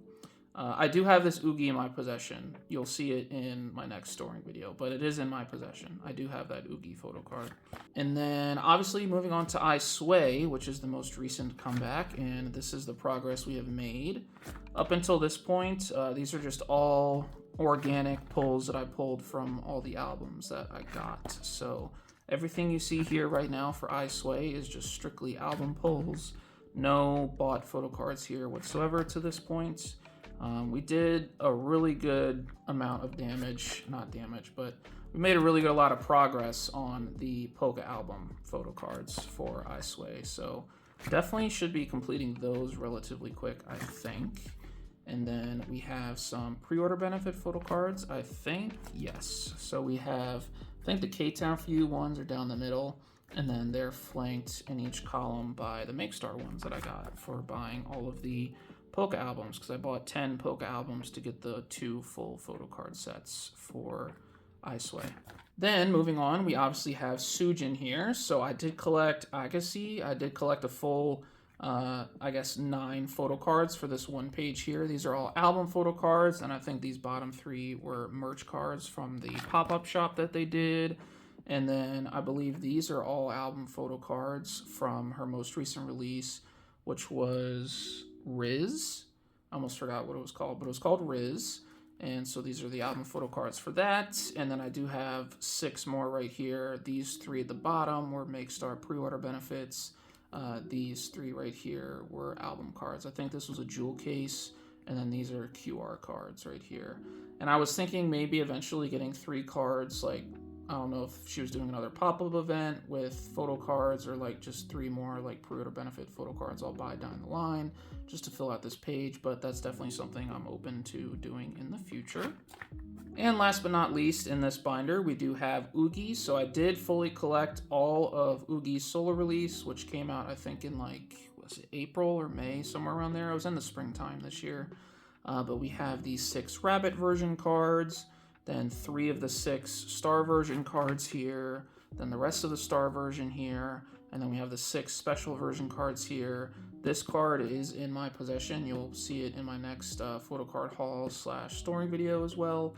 I do have this Oogie in my possession. You'll see it in my next storing video, but it is in my possession. I do have that Oogie photo card. And then obviously moving on to ITZY, which is the most recent comeback, and this is the progress we have made. Up until this point, these are just all organic pulls that I pulled from all the albums that I got. So everything you see here right now for ITZY is just strictly album pulls. No bought photo cards here whatsoever to this point. We did a really good amount of damage, not damage, but we made a really good, a lot of progress on the Polka album photo cards for ITZY. So definitely should be completing those relatively quick, I think. And then we have some pre-order benefit photo cards, I think. Yes. So we have, I think the K-Town for You ones are down the middle, and then they're flanked in each column by the Make Star ones that I got for buying all of the Polka albums, because I bought 10 Polka albums to get the 2 full photo card sets for ITZY. Then moving on, we obviously have Soojin here. So I did collect Agassi. I did collect a full I guess 9 photo cards for this one page here. These are all album photo cards, and I think these bottom 3 were merch cards from the pop-up shop that they did. And then I believe these are all album photo cards from her most recent release, which was Riz. I almost forgot what it was called, but it was called Riz. And so these are the album photo cards for that. And then I do have 6 more right here. These 3 at the bottom were Make Star pre-order benefits. these three right here were album cards. I think this was a jewel case, and then these are QR cards right here. And I was thinking maybe eventually getting 3 cards, like, I don't know if she was doing another pop-up event with photo cards, or like just 3 more like pre-order benefit photo cards I'll buy down the line just to fill out this page, but that's definitely something I'm open to doing in the future. And last but not least, in this binder, we do have Yuqi. So I did fully collect all of Yuqi's solo release, which came out, I think, in like, was it April or May, somewhere around there. I was in the springtime this year. But we have these 6 rabbit version cards, then 3 of the 6 star version cards here, then the rest of the star version here, and then we have the 6 special version cards here. This card is in my possession. You'll see it in my next Photocard haul / story video as well.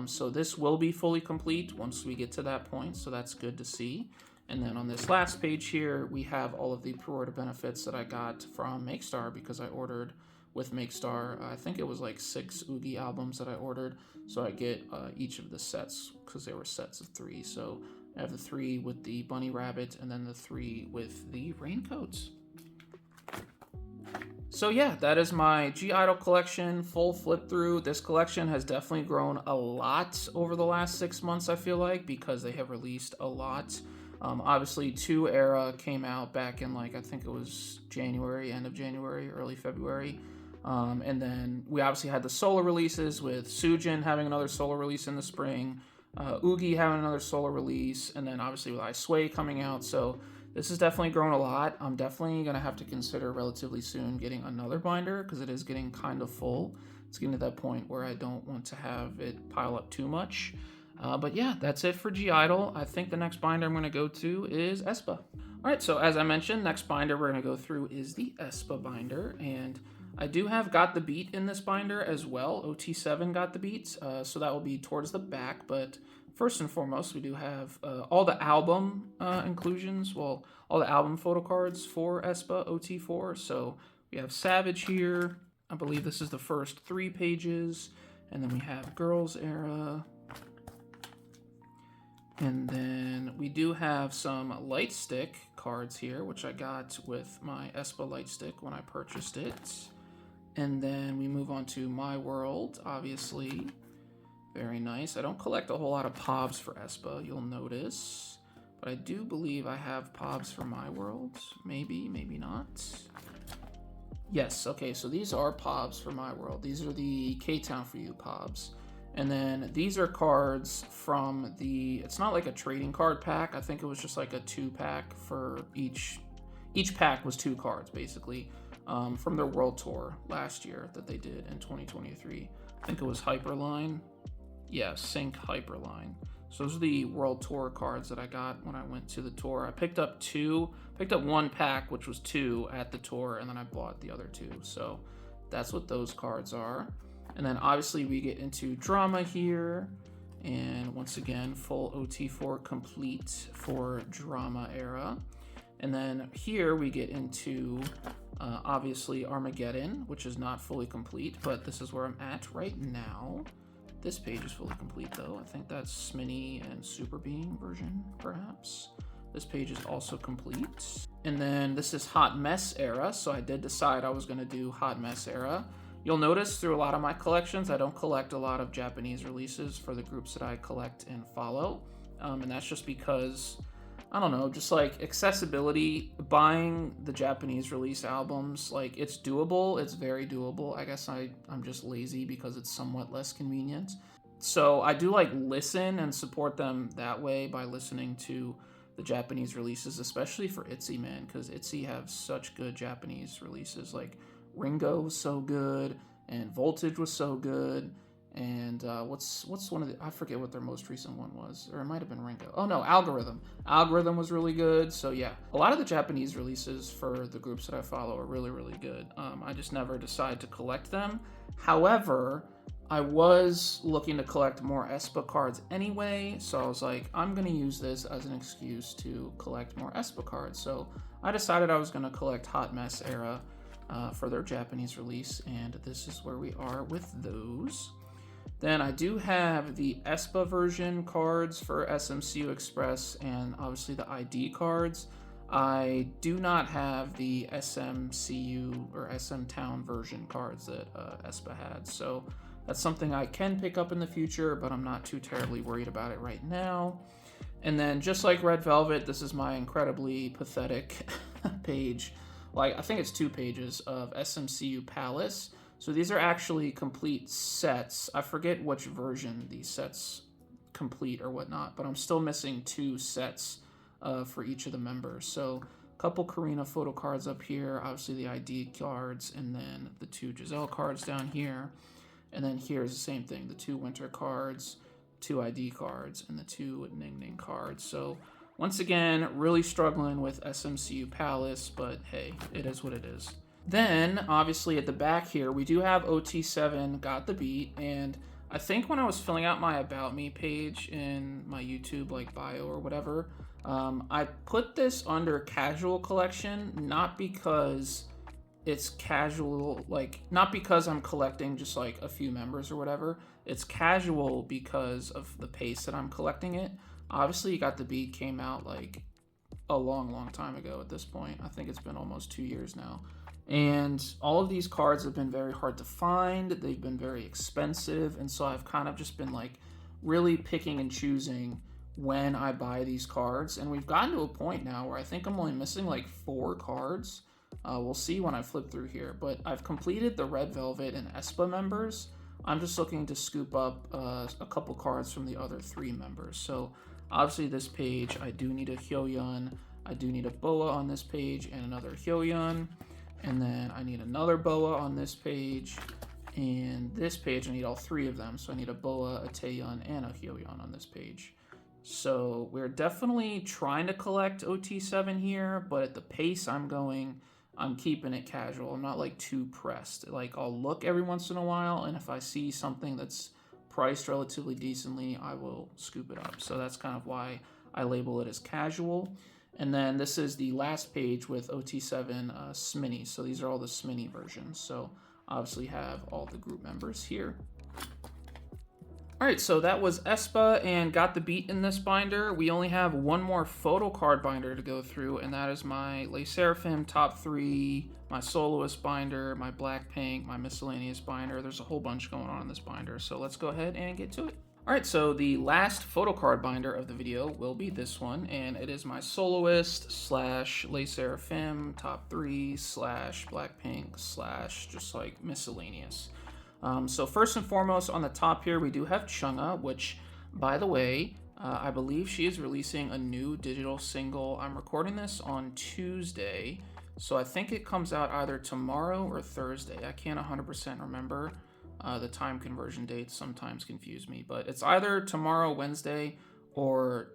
So this will be fully complete once we get to that point, so that's good to see. And then on this last page here, we have all of the pre-order benefits that I got from Makestar, because I ordered with Makestar, I think it was like 6 Yuqi albums that I ordered, so I get each of the sets, because they were sets of 3. So I have the 3 with the bunny rabbit, and then the 3 with the raincoats. So yeah, that is my (G)I-DLE collection, full flip through. This collection has definitely grown a lot over the last 6 months, I feel like, because they have released a lot. Obviously, 2 Era came out back in, like, I think it was January, end of January, early February. And then we obviously had the solo releases, with Soojin having another solo release in the spring, Yuqi having another solo release, and then obviously with ITZY coming out. So this has definitely grown a lot. I'm definitely going to have to consider relatively soon getting another binder, because it is getting kind of full. It's getting to that point where I don't want to have it pile up too much. But yeah, that's it for (G)I-DLE. I think the next binder I'm going to go to is aespa. Alright, so as I mentioned, next binder we're going to go through is the aespa binder. And I do have Got the Beat in this binder as well. OT7 Got the Beat, so that will be towards the back. But first and foremost, we do have all the album inclusions, well, all the album photo cards for aespa OT4. So we have Savage here. I believe this is the first 3 pages. And then we have Girls Era. And then we do have some light stick cards here, which I got with my aespa light stick when I purchased it. And then we move on to My World, obviously. Very nice. I don't collect a whole lot of POBs for aespa, you'll notice. But I do believe I have POBs for My World. Maybe, maybe not. Yes, okay, so these are POBs for My World. These are the K-Town For You POBs. And then these are cards from the, it's not like a trading card pack. I think it was just like a 2-pack for each pack was 2 cards, basically, from their World Tour last year that they did in 2023. I think it was Hyperline. Yeah, Sync Hyperline. So those are the World Tour cards that I got when I went to the tour. I picked up 1 pack, which was 2 at the tour, and then I bought the other 2. So that's what those cards are. And then obviously we get into drama here, and once again, full OT4 complete for drama era. And then here we get into obviously Armageddon, which is not fully complete, but this is where I'm at right now. This page is fully complete though. I think that's Sminny and Super Being version, perhaps. This page is also complete. And then this is Hot Mess era, so I did decide I was gonna do Hot Mess era. You'll notice through a lot of my collections, I don't collect a lot of Japanese releases for the groups that I collect and follow. And that's just because, I don't know, just like accessibility, buying the Japanese release albums, like it's doable, it's very doable. I guess I'm just lazy because it's somewhat less convenient. So I do like listen and support them that way by listening to the Japanese releases, especially for ITZY, man, because ITZY have such good Japanese releases. Like Ringo was so good, and Voltage was so good, and what's one of the, I forget what their most recent one was, or it might have been Ringo. Oh no, Algorithm was really good. So yeah, a lot of the Japanese releases for the groups that I follow are really, really good. I just never decide to collect them. However, I was looking to collect more aespa cards anyway, so I was like, I'm gonna use this as an excuse to collect more aespa cards. So I decided I was gonna collect Hot Mess era for their Japanese release, and this is where we are with those. Then I do have the aespa version cards for SMCU Express, and obviously the ID cards. I do not have the SMCU or SM Town version cards that aespa had, so that's something I can pick up in the future, but I'm not too terribly worried about it right now. And then just like Red Velvet, this is my incredibly pathetic page. Like, I think it's 2 pages of SMCU Palace. So these are actually complete sets. I forget which version these sets complete or whatnot, but I'm still missing 2 sets for each of the members. So a couple Karina photo cards up here, obviously the ID cards, and then the 2 Giselle cards down here. And then here's the same thing, the 2 Winter cards, 2 ID cards, and the 2 Ning Ning cards. So once again, really struggling with SMCU Palace, but hey, it is what it is. Then, obviously at the back here, we do have OT7 Got the Beat, and I think when I was filling out my About Me page in my YouTube like bio or whatever, I put this under casual collection, not because it's casual, like, not because I'm collecting just like a few members or whatever. It's casual because of the pace that I'm collecting it. Obviously, Got the Beat came out like a long time ago at this point. I think it's been almost 2 years now. And all of these cards have been very hard to find. They've been very expensive. And so I've kind of just been like really picking and choosing when I buy these cards. And we've gotten to a point now where I think I'm only missing like 4 cards. We'll see when I flip through here. But I've completed the Red Velvet and aespa members. I'm just looking to scoop up a couple cards from the other 3 members. So obviously this page, I do need a Hyoyeon. I do need a Boa on this page and another Hyoyeon. And then I need another Boa on this page. And this page, I need all 3 of them. So I need a Boa, a Taeyeon, and a Hyoyeon on this page. So we're definitely trying to collect OT7 here, but at the pace I'm going, I'm keeping it casual. I'm not like too pressed. Like, I'll look every once in a while, and if I see something that's priced relatively decently, I will scoop it up. So that's kind of why I label it as casual. And then this is the last page with OT7 Sminny. So these are all the Sminny versions. So obviously have all the group members here. All right, so that was aespa and Got the Beat in this binder. We only have one more photo card binder to go through, and that is my SSERAFIM top 3, my soloist binder, my BLACKPINK, my miscellaneous binder. There's a whole bunch going on in this binder, so let's go ahead and get to it. All right, so the last photo card binder of the video will be this one, and it is my soloist / SSERAFIM top 3 / BLACKPINK / just like miscellaneous. So first and foremost, on the top here, we do have Chung Ha, which, by the way, I believe she is releasing a new digital single. I'm recording this on Tuesday, so I think it comes out either tomorrow or Thursday. I can't 100% remember. The time conversion dates sometimes confuse me, but it's either tomorrow, Wednesday, or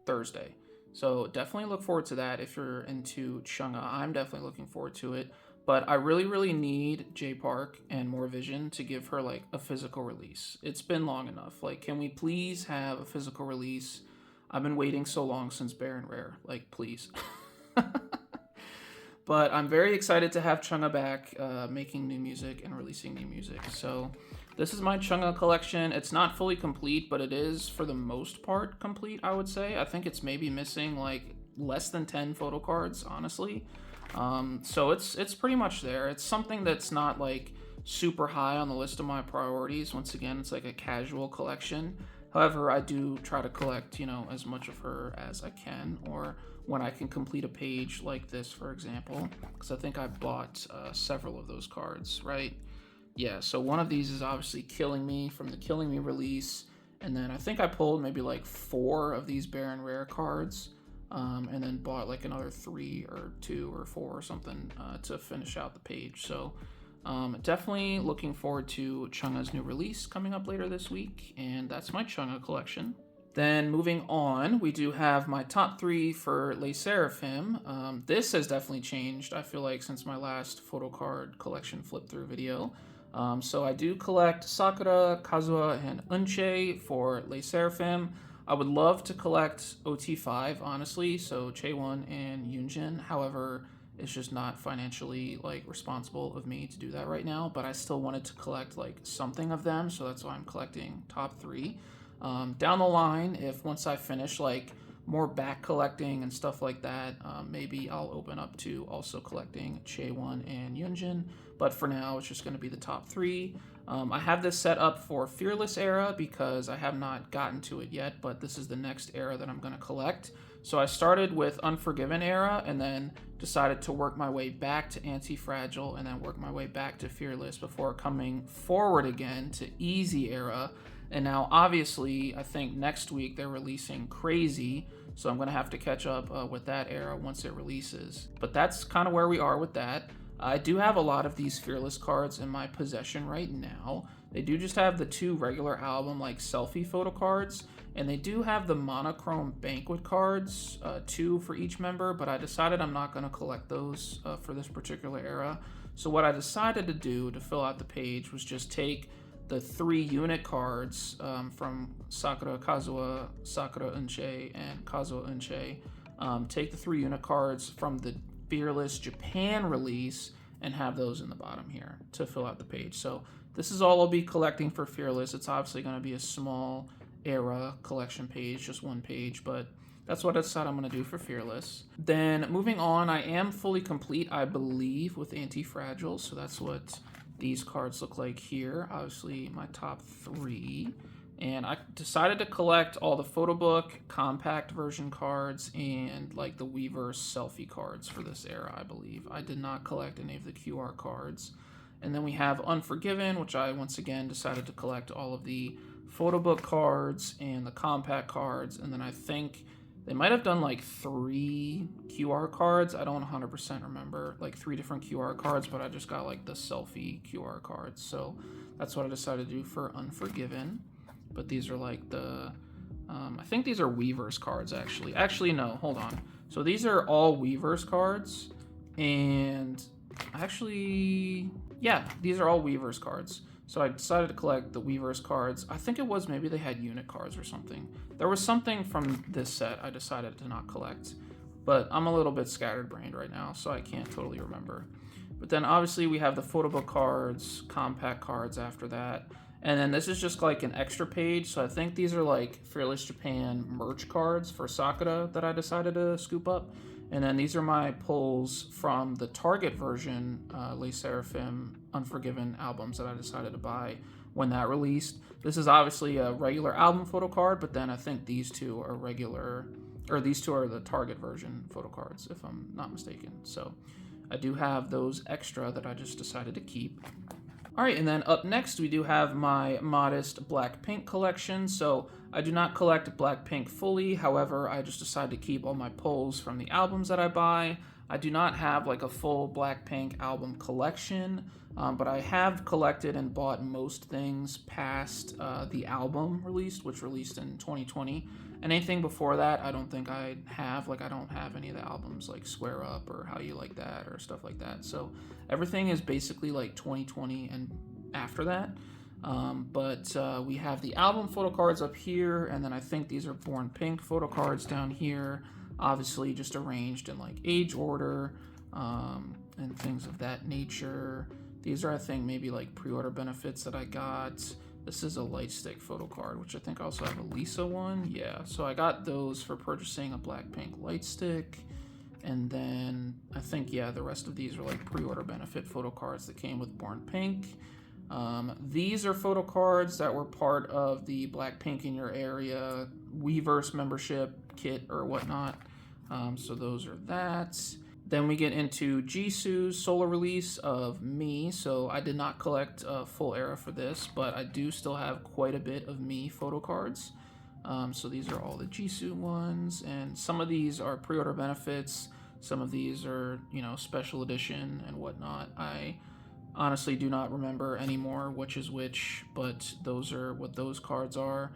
Thursday. So definitely look forward to that if you're into Chung Ha. I'm definitely looking forward to it. But I really need J Park and More Vision to give her like a physical release. It's been long enough. Like, can we please have a physical release? I've been waiting so long since Bare and Rare. Like, please. But I'm very excited to have Chung Ha back, making new music and releasing new music. So this is my Chung Ha collection. It's not fully complete, but it is for the most part complete, I would say. I think it's maybe missing like less than 10 photo cards, honestly. So it's pretty much there. It's something that's not like super high on the list of my priorities. Once again, it's like a casual collection. However, I do try to collect, you know, as much of her as I can, or when I can complete a page like this, for example, because I think I bought several of those cards, right? Yeah, so one of these is obviously Killing Me from the Killing Me release, and then I think I pulled maybe like 4 of these Bare and Rare cards. And then bought like another 3 or 2 or 4 or something to finish out the page. So definitely looking forward to Chung Ha's new release coming up later this week, and that's my Chung Ha collection. Then moving on, we do have my top 3 for SSERAFIM. This has definitely changed, I feel like, since my last photo card collection flip through video. So I do collect Sakura, Kazuha, and Eunchae for SSERAFIM. I would love to collect OT5, honestly, so Chaewon and Yoonjin. However, it's just not financially like responsible of me to do that right now, but I still wanted to collect like something of them, so that's why I'm collecting top 3. Down the line, if once I finish like more back collecting and stuff like that, maybe I'll open up to also collecting Chaewon and Yoonjin. But for now, it's just going to be the top 3. I have this set up for Fearless era because I have not gotten to it yet, but this is the next era that I'm going to collect. So I started with Unforgiven era and then decided to work my way back to Anti-Fragile and then work my way back to Fearless before coming forward again to Easy era. And now, obviously, I think next week they're releasing Crazy, so I'm going to have to catch up with that era once it releases. But that's kind of where we are with that. I do have a lot of these Fearless cards in my possession right now. They do just have the 2 regular album, like, selfie photo cards, and they do have the monochrome banquet cards, 2 for each member, but I decided I'm not going to collect those for this particular era. So what I decided to do to fill out the page was just take the 3 unit cards from Sakura Kazuha, Sakura Unche, and Kazuha Unche. Take the 3 unit cards from the Fearless Japan release and have those in the bottom here to fill out the page. So this is all I'll be collecting for Fearless. It's obviously going to be a small era collection page, just 1 page, but that's what I decided I'm going to do for Fearless. Then moving on, I am fully complete, I believe, with Anti-Fragile. So that's what these cards look like here. Obviously my top 3. And I decided to collect all the photo book, compact version cards, and like the Weverse selfie cards for this era, I believe. I did not collect any of the QR cards. And then we have Unforgiven, which I once again decided to collect all of the photo book cards and the compact cards. And then I think they might have done like 3 QR cards. I don't 100% remember, like 3 different QR cards, but I just got like the selfie QR cards. So that's what I decided to do for Unforgiven. But these are like the, I think these are Weverse cards actually. Actually, no, hold on. So these are all Weverse cards. And actually, yeah, these are all Weverse cards. So I decided to collect the Weverse cards. I think it was maybe they had unit cards or something. There was something from this set I decided to not collect. But I'm a little bit scatterbrained right now, so I can't totally remember. But then obviously we have the photo book cards, compact cards after that. And then this is just like an extra page. So I think these are like Fearless Japan merch cards for Sakura that I decided to scoop up. And then these are my pulls from the Target version, SSERAFIM Unforgiven albums that I decided to buy when that released. This is obviously a regular album photo card, but then I think these 2 are regular, or these 2 are the Target version photo cards, if I'm not mistaken. So I do have those extra that I just decided to keep. All right, and then up next, we do have my modest BLACKPINK collection. So I do not collect BLACKPINK fully. However, I just decided to keep all my pulls from the albums that I buy. I do not have like a full BLACKPINK album collection, but I have collected and bought most things past the album released, which released in 2020. Anything before that, I don't think I have. Like, I don't have any of the albums like Square Up or How You Like That or stuff like that. So everything is basically like 2020 and after that. But we have the album photo cards up here, and then I think these are Born Pink photo cards down here. Obviously just arranged in like age order and things of that nature. These are, I think, maybe like pre-order benefits that I got. This is a light stick photo card, which I think I also have a Lisa one. Yeah, so I got those for purchasing a BLACKPINK light stick. And then I think, yeah, the rest of these are like pre-order benefit photo cards that came with Born Pink. These are photo cards that were part of the BLACKPINK in Your Area Weverse membership kit or whatnot. So those are that. Then we get into Jisoo's solo release of Me. So I did not collect a full era for this, but I do still have quite a bit of Me photo cards. So these are all the Jisoo ones, and some of these are pre-order benefits. Some of these are, you know, special edition and whatnot. I honestly do not remember anymore which is which, but those are what those cards are.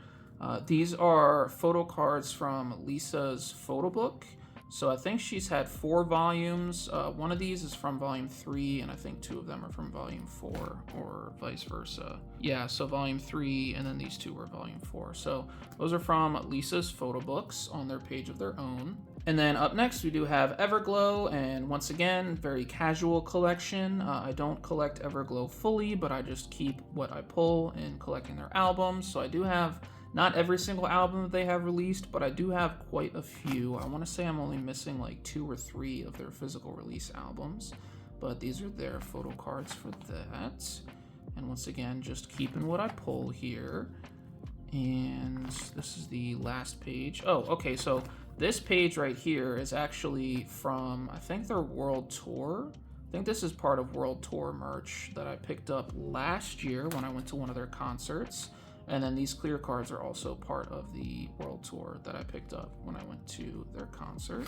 These are photo cards from Lisa's photo book. So I think she's had 4 volumes. One of these is from volume 3, and I think 2 of them are from volume 4, or vice versa. Yeah, so volume 3, and then these 2 were volume 4. So those are from Lisa's photo books on their page of their own. And then up next, we do have Everglow, and once again, very casual collection. I don't collect Everglow fully, but I just keep what I pull in collecting their albums. So I do have not every single album that they have released, but I do have quite a few. I want to say I'm only missing like 2 or 3 of their physical release albums, but these are their photo cards for that. And once again, just keeping what I pull here. And this is the last page. Oh, okay, so this page right here is actually from, I think, their World Tour. I think this is part of World Tour merch that I picked up last year when I went to one of their concerts. And then these clear cards are also part of the World Tour that I picked up when I went to their concert.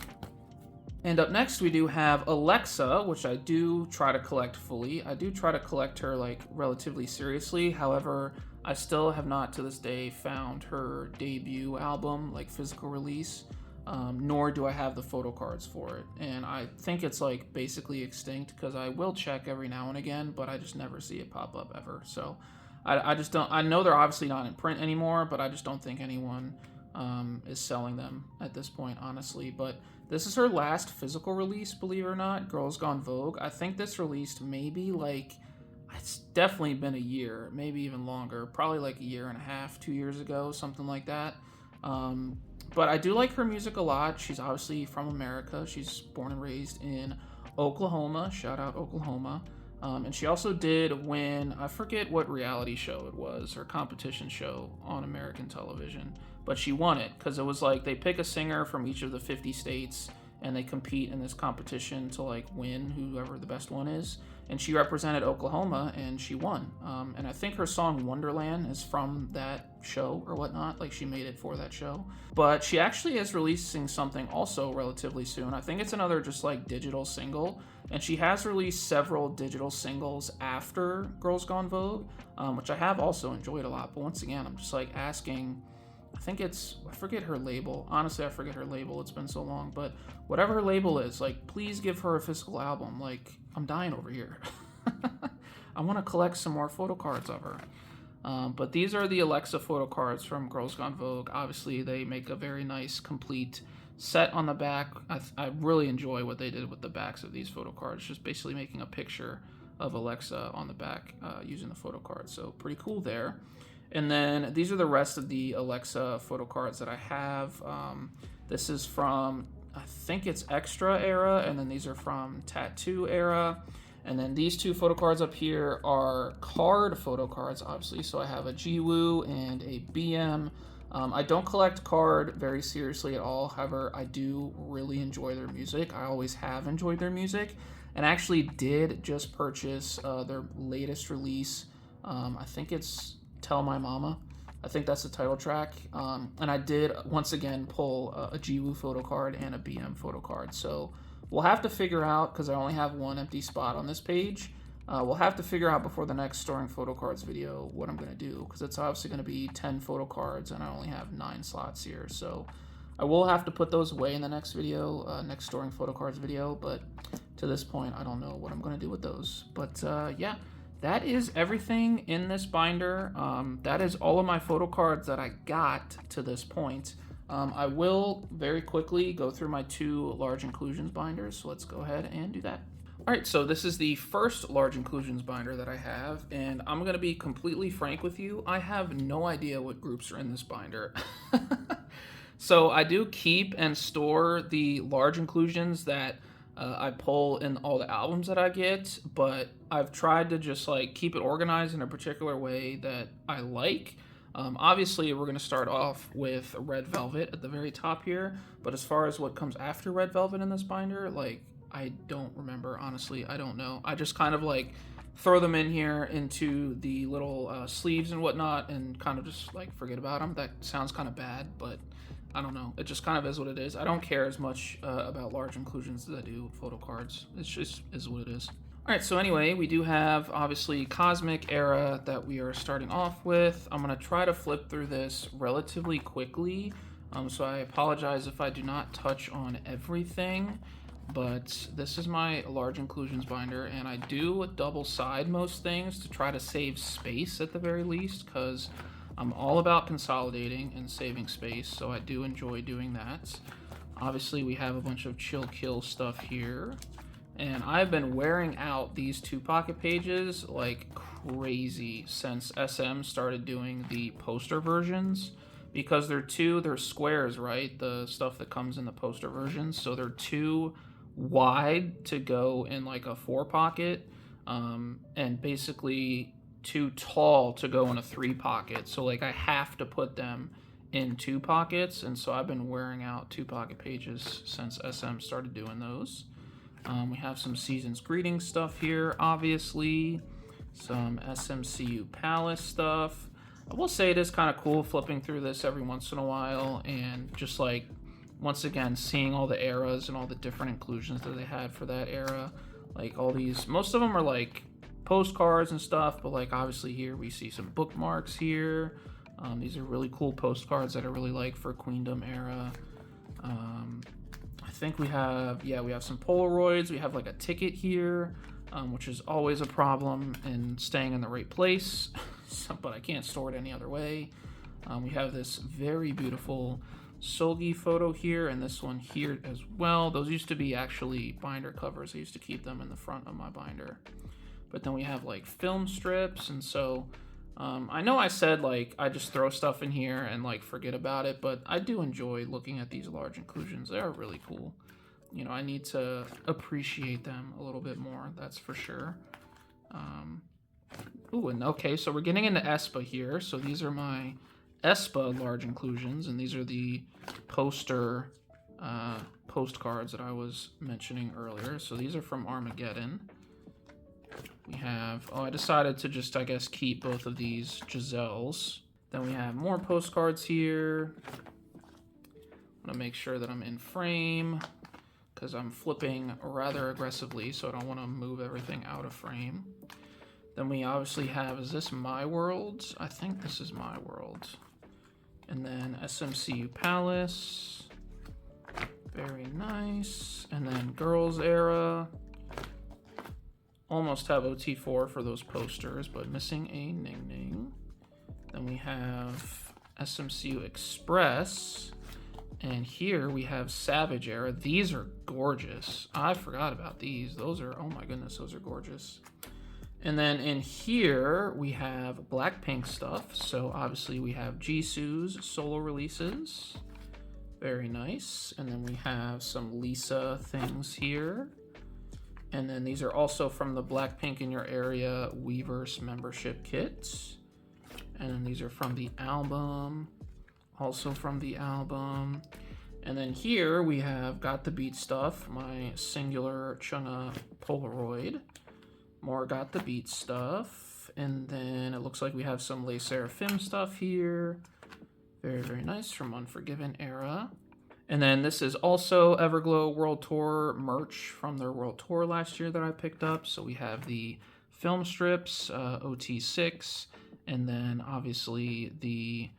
And up next we do have Alexa, which I do try to collect fully. I do try to collect her like relatively seriously. However, I still have not to this day found her debut album, like physical release, nor do I have the photo cards for it. And I think it's like basically extinct because I will check every now and again, but I just never see it pop up ever. So I just don't, I know they're obviously not in print anymore, but I just don't think anyone is selling them at this point, honestly. But this is her last physical release, believe it or not, Girls Gone Vogue. I think this released maybe like, it's definitely been a year, maybe even longer, probably like a year and a half, 2 years ago, something like that. But I do like her music a lot. She's obviously from America. She's born and raised in Oklahoma. Shout out Oklahoma. And she also did win, I forget what reality show it was, or competition show on American television, but she won it because it was like they pick a singer from each of the 50 states and they compete in this competition to like win whoever the best one is. And she represented Oklahoma and she won. And I think her song Wonderland is from that show or whatnot, like she made it for that show. But she actually is releasing something also relatively soon. I think it's another just like digital single. And she has released several digital singles after Girls Gone Vogue, which I have also enjoyed a lot. But once again, I'm just like asking, I think it's, I forget her label. Honestly, I forget her label. It's been so long. But whatever her label is, like, please give her a physical album. Like, I'm dying over here. I want to collect some more photo cards of her. But these are the Alexa photo cards from Girls Gone Vogue. Obviously, they make a very nice, complete set on the back. I really enjoy what they did with the backs of these photo cards. Just basically making a picture of Alexa on the back using the photo card. So pretty cool there. And then these are the rest of the Alexa photo cards that I have. This is from, I think it's Extra era, and then these are from Tattoo era. And then these two photo cards up here are card photo cards, obviously. So I have a Jiwoo and a BM. I don't collect card very seriously at all. However, I do really enjoy their music. I always have enjoyed their music, and actually did just purchase their latest release. I think it's Tell My Mama. I think that's the title track. And I did, once again, pull a Jiwoo photo card and a BM photo card. So we'll have to figure out, because I only have one empty spot on this page, we'll have to figure out before the next storing photo cards video what I'm going to do, because it's obviously going to be 10 photo cards and I only have 9 slots here. So I will have to put those away in the next video, next storing photo cards video, but to this point I don't know what I'm going to do with those. But yeah, that is everything in this binder. That is all of my photo cards that I got to this point. I will very quickly go through my 2 large inclusions binders, so let's go ahead and do that. Alright, so this is the first large inclusions binder that I have, and I'm going to be completely frank with you, I have no idea what groups are in this binder. So I do keep and store the large inclusions that I pull in all the albums that I get, but I've tried to just like keep it organized in a particular way that I like. Obviously, we're going to start off with Red Velvet at the very top here, but as far as what comes after Red Velvet in this binder, like, I don't remember, honestly. I don't know. I just kind of like throw them in here into the little sleeves and whatnot and kind of just like forget about them. That sounds kind of bad, but I don't know. It just kind of is what it is. I don't care as much about large inclusions as I do photo cards. It's just is what it is. All right, so anyway, we do have obviously Cosmic Era that we are starting off with. I'm going to try to flip through this relatively quickly, so I apologize if I do not touch on everything, but this is my large inclusions binder, and I do double side most things to try to save space at the very least, because I'm all about consolidating and saving space, so I do enjoy doing that. Obviously, we have a bunch of Chill Kill stuff here. And I've been wearing out these 2 pocket pages like crazy since SM started doing the poster versions. because they're squares, right? The stuff that comes in the poster version. So they're too wide to go in like a 4 pocket, and basically too tall to go in a 3 pocket. So like I have to put them in 2 pockets, and so I've been wearing out 2 pocket pages since SM started doing those. We have some Season's Greetings stuff here, obviously. Some SMCU Palace stuff. I will say it is kind of cool flipping through this every once in a while and just like, once again, seeing all the eras and all the different inclusions that they had for that era. Like all these, most of them are like postcards and stuff, but like obviously here we see some bookmarks here. These are really cool postcards that I really like for Queendom era. I think we have some Polaroids. We have like a ticket here, which is always a problem in staying in the right place, but I can't store it any other way. We have this very beautiful Seulgi photo here, and this one here as well. Those used to be actually binder covers. I used to keep them in the front of my binder. But then we have like film strips, and so I know I said like I just throw stuff in here and like forget about it, but I do enjoy looking at these large inclusions. They are really cool. You know, I need to appreciate them a little bit more, that's for sure. Ooh, and okay, so we're getting into aespa here. So these are my aespa large inclusions, and these are the postcards that I was mentioning earlier. So these are from Armageddon. We have, I decided to just, I guess, keep both of these Giselles. Then we have more postcards here. I'm gonna make sure that I'm in frame because I'm flipping rather aggressively, so I don't want to move everything out of frame. Then we obviously have, is this My World? I think this is My World. And then SMCU Palace. Very nice. And then Girls Era. Almost have OT4 for those posters, but missing a Ning Ning. Then we have SMCU Express. And here we have Savage Era. These are gorgeous. I forgot about these. Those are, oh my goodness, those are gorgeous. And then in here we have BLACKPINK stuff. So obviously we have Jisoo's solo releases. Very nice. And then we have some Lisa things here. And then these are also from the BLACKPINK in Your Area Weverse membership kits. And then these are from the album. Also from the album. And then here we have Got the Beat stuff. My singular Chung Ha Polaroid. More Got the Beat stuff. And then it looks like we have some SSERAFIM stuff here. Very, very nice from Unforgiven era. And then this is also Everglow World Tour merch from their World Tour last year that I picked up. So we have the film strips, OT6, and then obviously the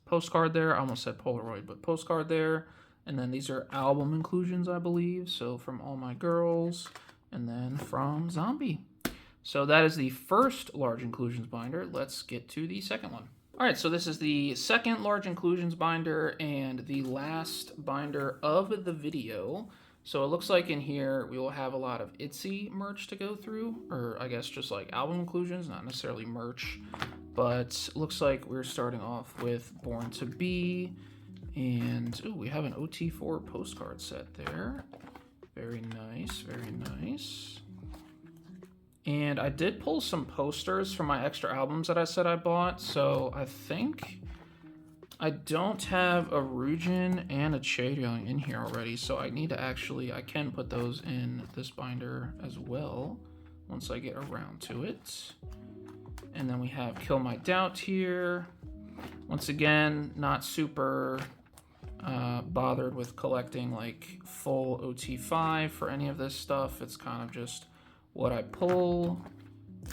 postcard there. I almost said Polaroid, but postcard there. And then these are album inclusions, I believe. So from All My Girls, and then from Zombie. So that is the first large inclusions binder. Let's get to the second one. All right, so this is the second large inclusions binder and the last binder of the video. So it looks like in here we will have a lot of ITZY merch to go through, or I guess just like album inclusions, not necessarily merch. But looks like we're starting off with Born to Be, and ooh, we have an OT4 postcard set there. Very nice, very nice. And I did pull some posters from my extra albums that I said I bought. So I think I don't have a Rujin and a Chaeyoung in here already. So I need to actually, I can put those in this binder as well once I get around to it. And then we have Kill My Doubt here. Once again, not super bothered with collecting like full OT5 for any of this stuff. It's kind of just what I pull,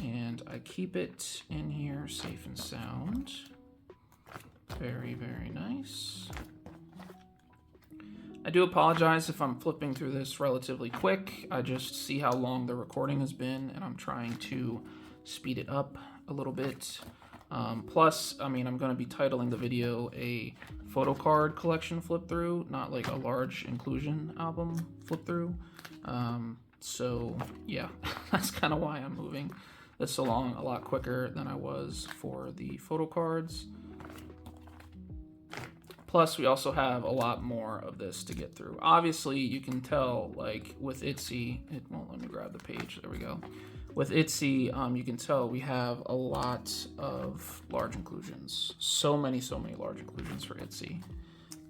and I keep it in here safe and sound. Very, very nice. I do apologize if I'm flipping through this relatively quick. I just see how long the recording has been, and I'm trying to speed it up a little bit. Plus, I mean, I'm going to be titling the video a Photocard collection flip through, not like a large inclusion album flip through. So yeah, that's kind of why I'm moving this along a lot quicker than I was for the photo cards. Plus, we also have a lot more of this to get through. Obviously, you can tell, like, with ITZY, it won't let me grab the page. There we go. With ITZY, you can tell we have a lot of large inclusions. So many large inclusions for ITZY.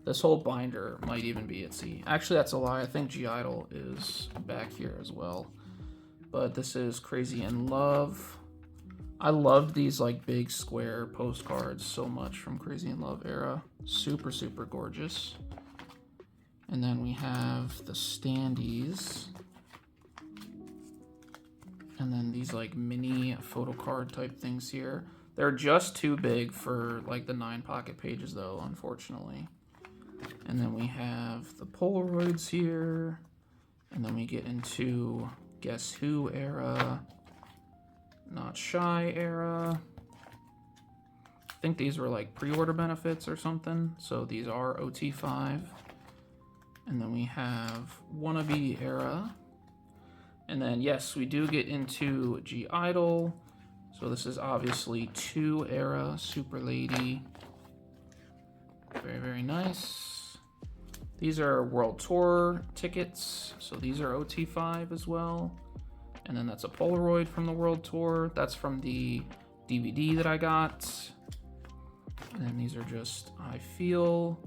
This whole binder might even be ITZY. Actually, that's a lie. I think I-DLE is back here as well. But this is Crazy in Love. I loved these like big square postcards so much from Crazy in Love era. Super gorgeous. And then we have the standees. And then these like mini photocard type things here. They're just too big for like the 9 pocket pages though, unfortunately. And then we have the Polaroids here. And then we get into Guess Who era. Not Shy era. I think these were like pre-order benefits or something. So these are OT5. And then we have Wannabe era. And then yes, we do get into I-DLE. So this is obviously 2 era, Super Lady. Very nice. These are World Tour tickets. So these are OT5 as well. And then that's a Polaroid from the World Tour. That's from the DVD that I got. And then these are just I Feel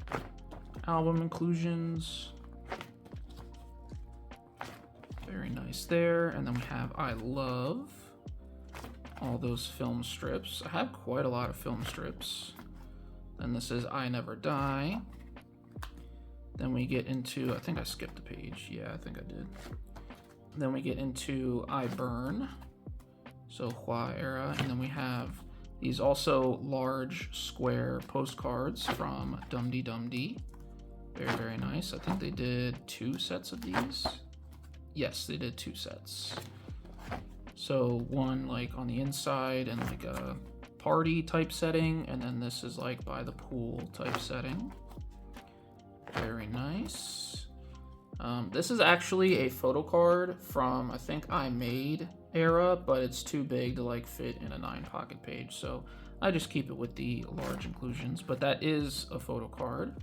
album inclusions. Very nice there. And then we have I Love. All those film strips. I have quite a lot of film strips. Then this is I Never Die. Then we get into, I think I skipped a page. Yeah, I think I did. Then we get into I Burn, so Hua era, and then we have these also large square postcards from Dum Dee Dum Dee. Very nice. I think they did 2 sets of these. Yes, they did 2 sets. So one like on the inside and like a party type setting, and then this is like by the pool type setting. Very nice. This is actually a photocard from, I think, I Made era, but it's too big to like fit in a 9 pocket page, so I just keep it with the large inclusions. But that is a photocard.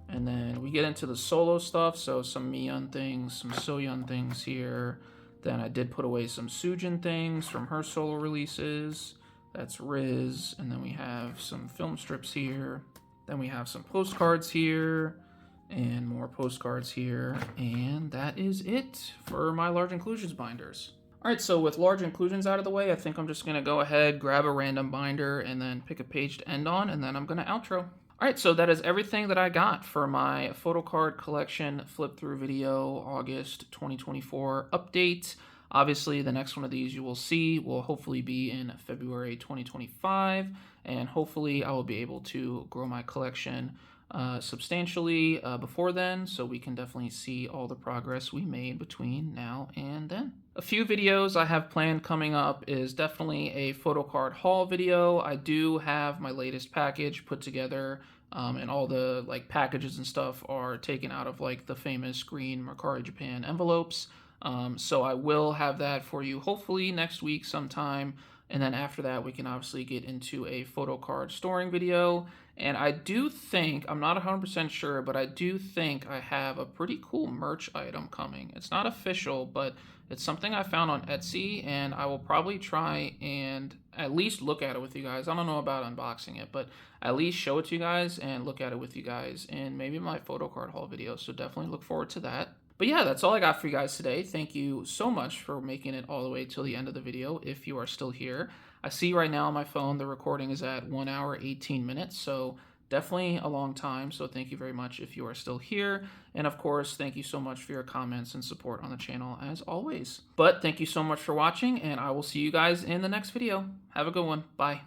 And then we get into the solo stuff, so some Miyun things, some Soyun things here. Then I did put away some Soojin things from her solo releases. That's Riz. And then we have some film strips here. Then we have some postcards here. And more postcards here, and that is it for my large inclusions binders. All right, so with large inclusions out of the way, I think I'm just gonna go ahead, grab a random binder, and then pick a page to end on, and then I'm gonna outro. All right, so that is everything that I got for my photocard collection flip through video August 2024 update. Obviously, the next one of these you will see will hopefully be in February 2025, and hopefully I will be able to grow my collection substantially before then, so we can definitely see all the progress we made between now and then. A few videos I have planned coming up is definitely a photocard haul video. I do have my latest package put together, and all the like packages and stuff are taken out of like the famous green Mercari Japan envelopes. So I will have that for you hopefully next week sometime. And then after that, we can obviously get into a photocard storing video. And I do think, I'm not 100% sure, but I do think I have a pretty cool merch item coming. It's not official, but it's something I found on Etsy, and I will probably try and at least look at it with you guys. I don't know about unboxing it, but at least show it to you guys and look at it with you guys in maybe my photocard haul video. So definitely look forward to that. But yeah, that's all I got for you guys today. Thank you so much for making it all the way till the end of the video if you are still here. I see right now on my phone the recording is at 1 hour 18 minutes, so definitely a long time. So thank you very much if you are still here. And of course, thank you so much for your comments and support on the channel as always. But thank you so much for watching, and I will see you guys in the next video. Have a good one. Bye.